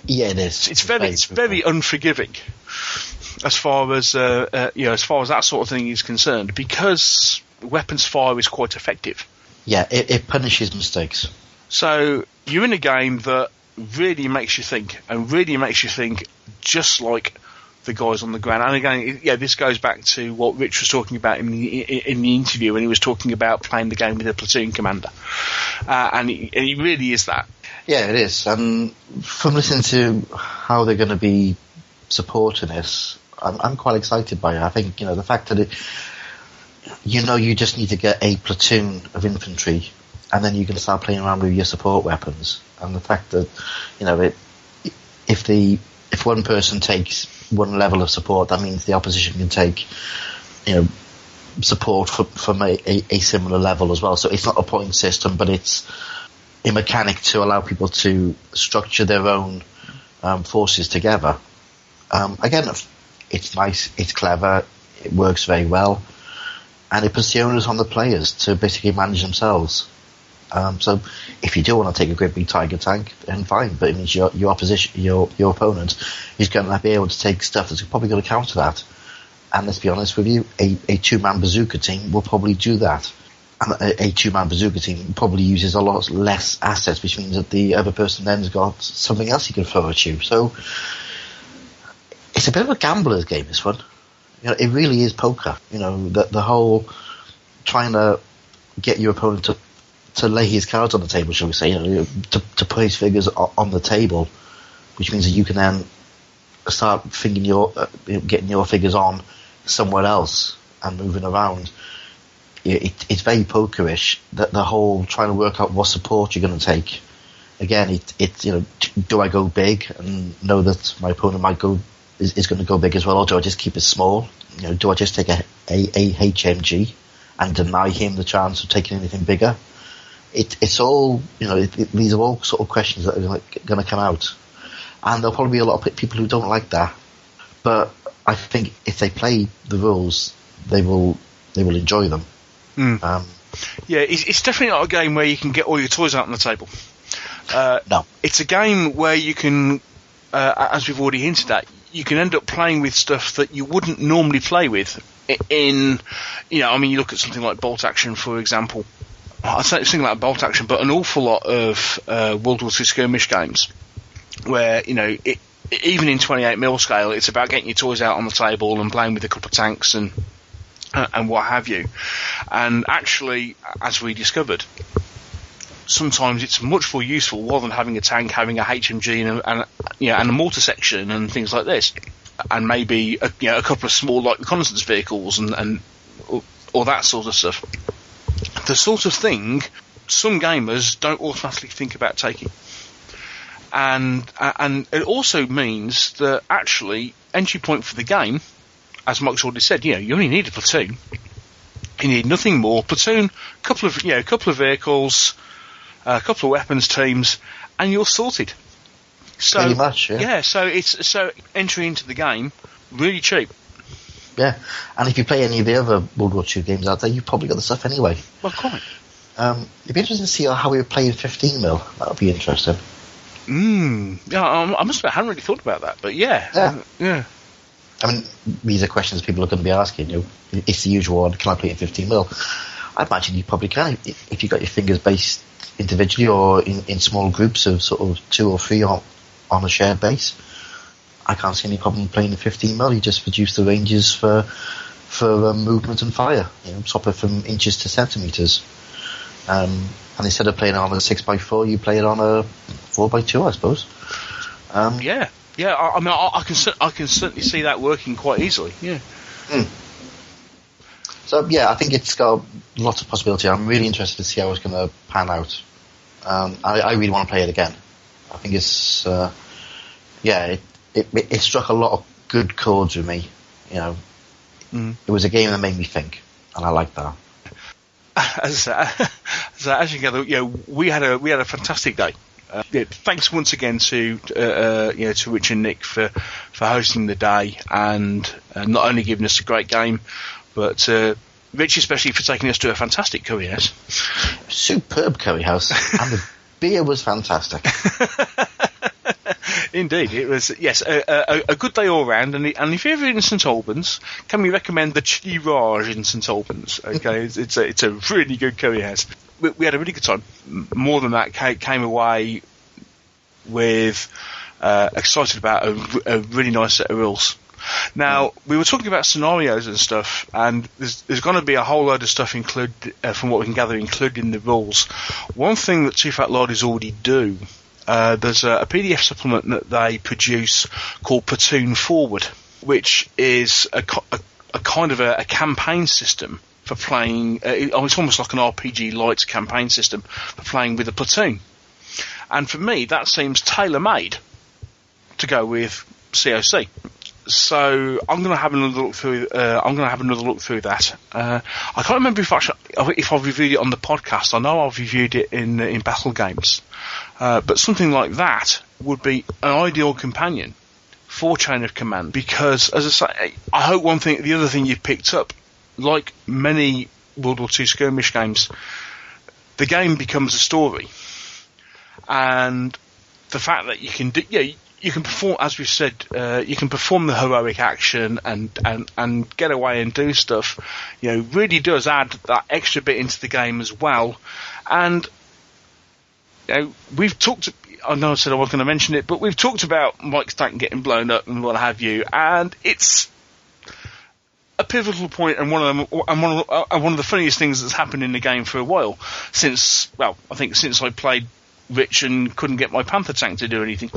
Yeah, it is. It's very unforgiving as far as that sort of thing is concerned, because weapons fire is quite effective. Yeah, it punishes mistakes. So you're in a game that really makes you think, just like the guys on the ground. And again, this goes back to what Rich was talking about in the interview when he was talking about playing the game with a platoon commander, and he really is that. Yeah, it is. And from listening to how they're going to be supporting this, I'm quite excited by it. I think the fact that you just need to get a platoon of infantry, and then you can start playing around with your support weapons. And the fact that if one person takes one level of support, that means the opposition can take support from a similar level as well. So it's not a point system, but it's a mechanic to allow people to structure their own forces together. Again, it's nice, it's clever, it works very well, and it puts the onus on the players to basically manage themselves. So if you do want to take a great big Tiger tank, then fine, but it means your opposition, your opponent, is going to be able to take stuff that's probably going to counter that. And let's be honest with you, a two-man bazooka team will probably do that. And a two-man bazooka team probably uses a lot less assets, which means that the other person then's got something else he can throw at you. So it's a bit of a gambler's game, this one. It really is poker. The whole trying to get your opponent to lay his cards on the table, shall we say, to put his figures on the table, which means that you can then start thinking getting your figures on somewhere else and moving around. It's very pokerish. The whole trying to work out what support you're going to take. Again, do I go big and know that my opponent is going to go big as well, or do I just keep it small? Do I just take a HMG and deny him the chance of taking anything bigger? It's all, these are all sort of questions that are going to come out. And there'll probably be a lot of people who don't like that. But I think if they play the rules, they will enjoy them. It's definitely not a game where you can get all your toys out on the table. No. It's a game where you can, as we've already hinted at, you can end up playing with stuff that you wouldn't normally play with you look at something like Bolt Action, for example. I say something like Bolt Action, but an awful lot of World War II skirmish games where, even in 28mm scale, it's about getting your toys out on the table and playing with a couple of tanks and what have you. And actually, as we discovered, sometimes it's much more useful, rather than having a tank, having a HMG and a mortar section and things like this, and maybe a couple of small light reconnaissance vehicles and all that sort of stuff. The sort of thing some gamers don't automatically think about taking. And it also means that actually entry point for the game, as Mike's already said, you only need a platoon. You need nothing more. Platoon, couple of vehicles, a couple of weapons teams, and you're sorted. So, pretty much, yeah. Yeah, so entry into the game really cheap. Yeah, and if you play any of the other World War II games out there, you've probably got the stuff anyway. Well, quite. It'd be interesting to see how we would play in 15mm. That would be interesting. Yeah, I must admit, I hadn't really thought about that, but yeah. I mean, these are questions people are going to be asking you. It's the usual one, can I play in 15mm? I imagine you probably can if you got your fingers based individually or in small groups of sort of 2 or 3 on a shared base. I can't see any problem playing the 15mm. You just reduce the ranges for movement and fire. Swap it from inches to centimeters. And instead of playing it on a 6x4, you play it on a 4x2, I suppose. Yeah. I mean, I can certainly see that working quite easily. Yeah. So yeah, I think it's got lots of possibility. I'm really interested to see how it's going to pan out. I really want to play it again. I think it's it struck a lot of good chords with me. It was a game that made me think, and I like that. As you gather, we had a fantastic day. Thanks once again to Rich and Nick for hosting the day and not only giving us a great game, but Rich especially for taking us to a fantastic curry house. Superb curry house, and the beer was fantastic. Indeed, it was. Yes, a good day all round. And if you're ever in St Albans, can we recommend the Chili Raj in St Albans? Okay, it's a really good curry house. We had a really good time. More than that, came away with excited about a really nice set of rules. Now, we were talking about scenarios and stuff, and there's going to be a whole load of stuff included, from what we can gather, included in the rules. One thing that Too Fat Lard is already do, there's a PDF supplement that they produce called Platoon Forward, which is a kind of a campaign system for playing. It's almost like an RPG light campaign system for playing with a platoon. And for me, that seems tailor-made to go with COC. So I'm going to have another look through. That. I can't remember if I've reviewed it on the podcast. I know I've reviewed it in Battle Games, but something like that would be an ideal companion for Chain of Command. Because, as I say, I hope the other thing you've picked up, like many World War II skirmish games, the game becomes a story, and the fact that you can you can perform, as we've said, you can perform the heroic action and get away and do stuff, really does add that extra bit into the game as well. And, we've talked, I know I said I wasn't going to mention it, but we've talked about Mike's tank getting blown up and what have you, and it's a pivotal point and one of the funniest things that's happened in the game for a while since I played Rich and couldn't get my Panther tank to do anything.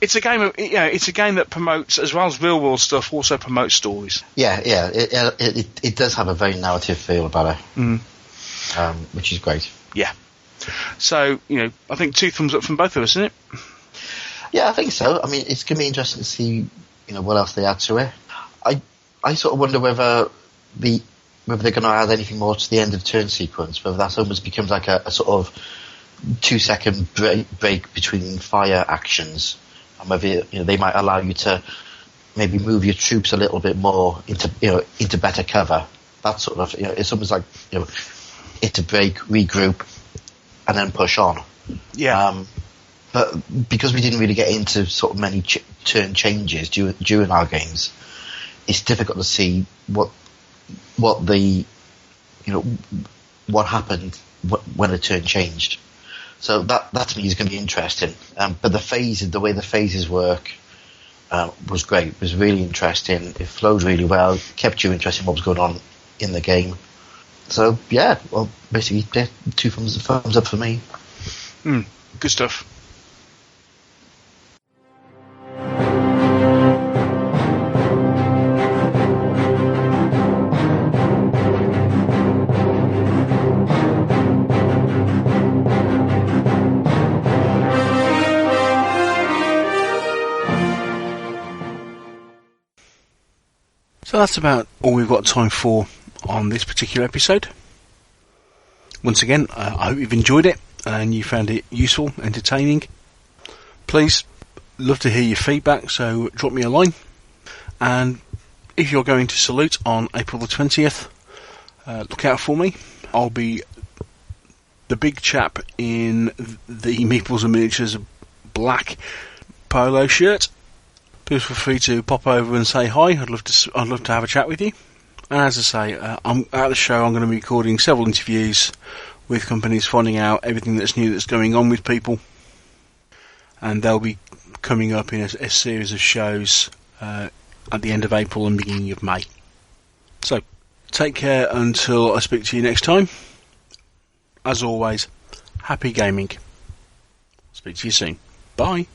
It's a game that promotes, as well as real world stuff, also promotes stories. Yeah, it does have a very narrative feel about it, which is great. Yeah. So I think 2 thumbs up from both of us, isn't it? Yeah, I think so. I mean, it's going to be interesting to see what else they add to it. I sort of wonder whether they're going to add anything more to the end of turn sequence, whether that almost becomes like a sort of 2-second break between fire actions, and whether they might allow you to maybe move your troops a little bit more into better cover. That sort of it's almost like it's a break, regroup, and then push on. Yeah. But because we didn't really get into sort of many turn changes during our games, it's difficult to see what happened when a turn changed. So that to me is going to be interesting. But the way the phases work was great. It was really interesting. It flowed really well. Kept you interested in what was going on in the game. So yeah, well, basically 2 thumbs up for me. Good stuff. So that's about all we've got time for on this particular episode. Once again, I hope you've enjoyed it and you found it useful, entertaining. Please, love to hear your feedback, so drop me a line. And if you're going to Salute on April the 20th, look out for me. I'll be the big chap in the Meeples and Miniatures black polo shirt. Please feel free to pop over and say hi. I'd love to have a chat with you. And as I say, I'm at the show. I'm going to be recording several interviews with companies, finding out everything that's new that's going on with people, and they'll be coming up in a series of shows at the end of April and beginning of May. So, take care until I speak to you next time. As always, happy gaming. Speak to you soon. Bye.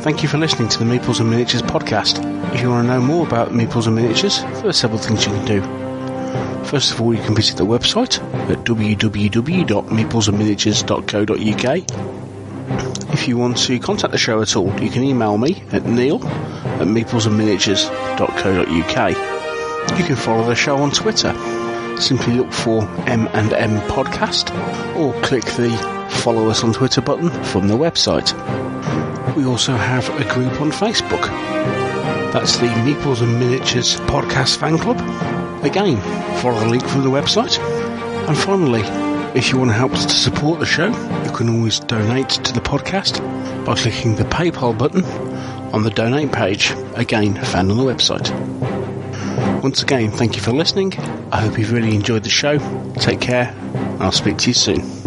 Thank you for listening to the Meeples and Miniatures podcast. If you want to know more about Meeples and Miniatures, there are several things you can do. First of all, you can visit the website at www.meeplesandminiatures.co.uk. If you want to contact the show at all, you can email me at neil@meeplesandminiatures.co.uk. You can follow the show on Twitter. Simply look for M&M Podcast, or click the follow us on Twitter button from the website. We also have a group on Facebook. That's the Meeples and Miniatures Podcast Fan Club. Again, follow the link from the website. And finally, if you want to help us to support the show, you can always donate to the podcast by clicking the PayPal button on the donate page, again found on the website. Once again, thank you for listening. I hope you've really enjoyed the show. Take care, and I'll speak to you soon.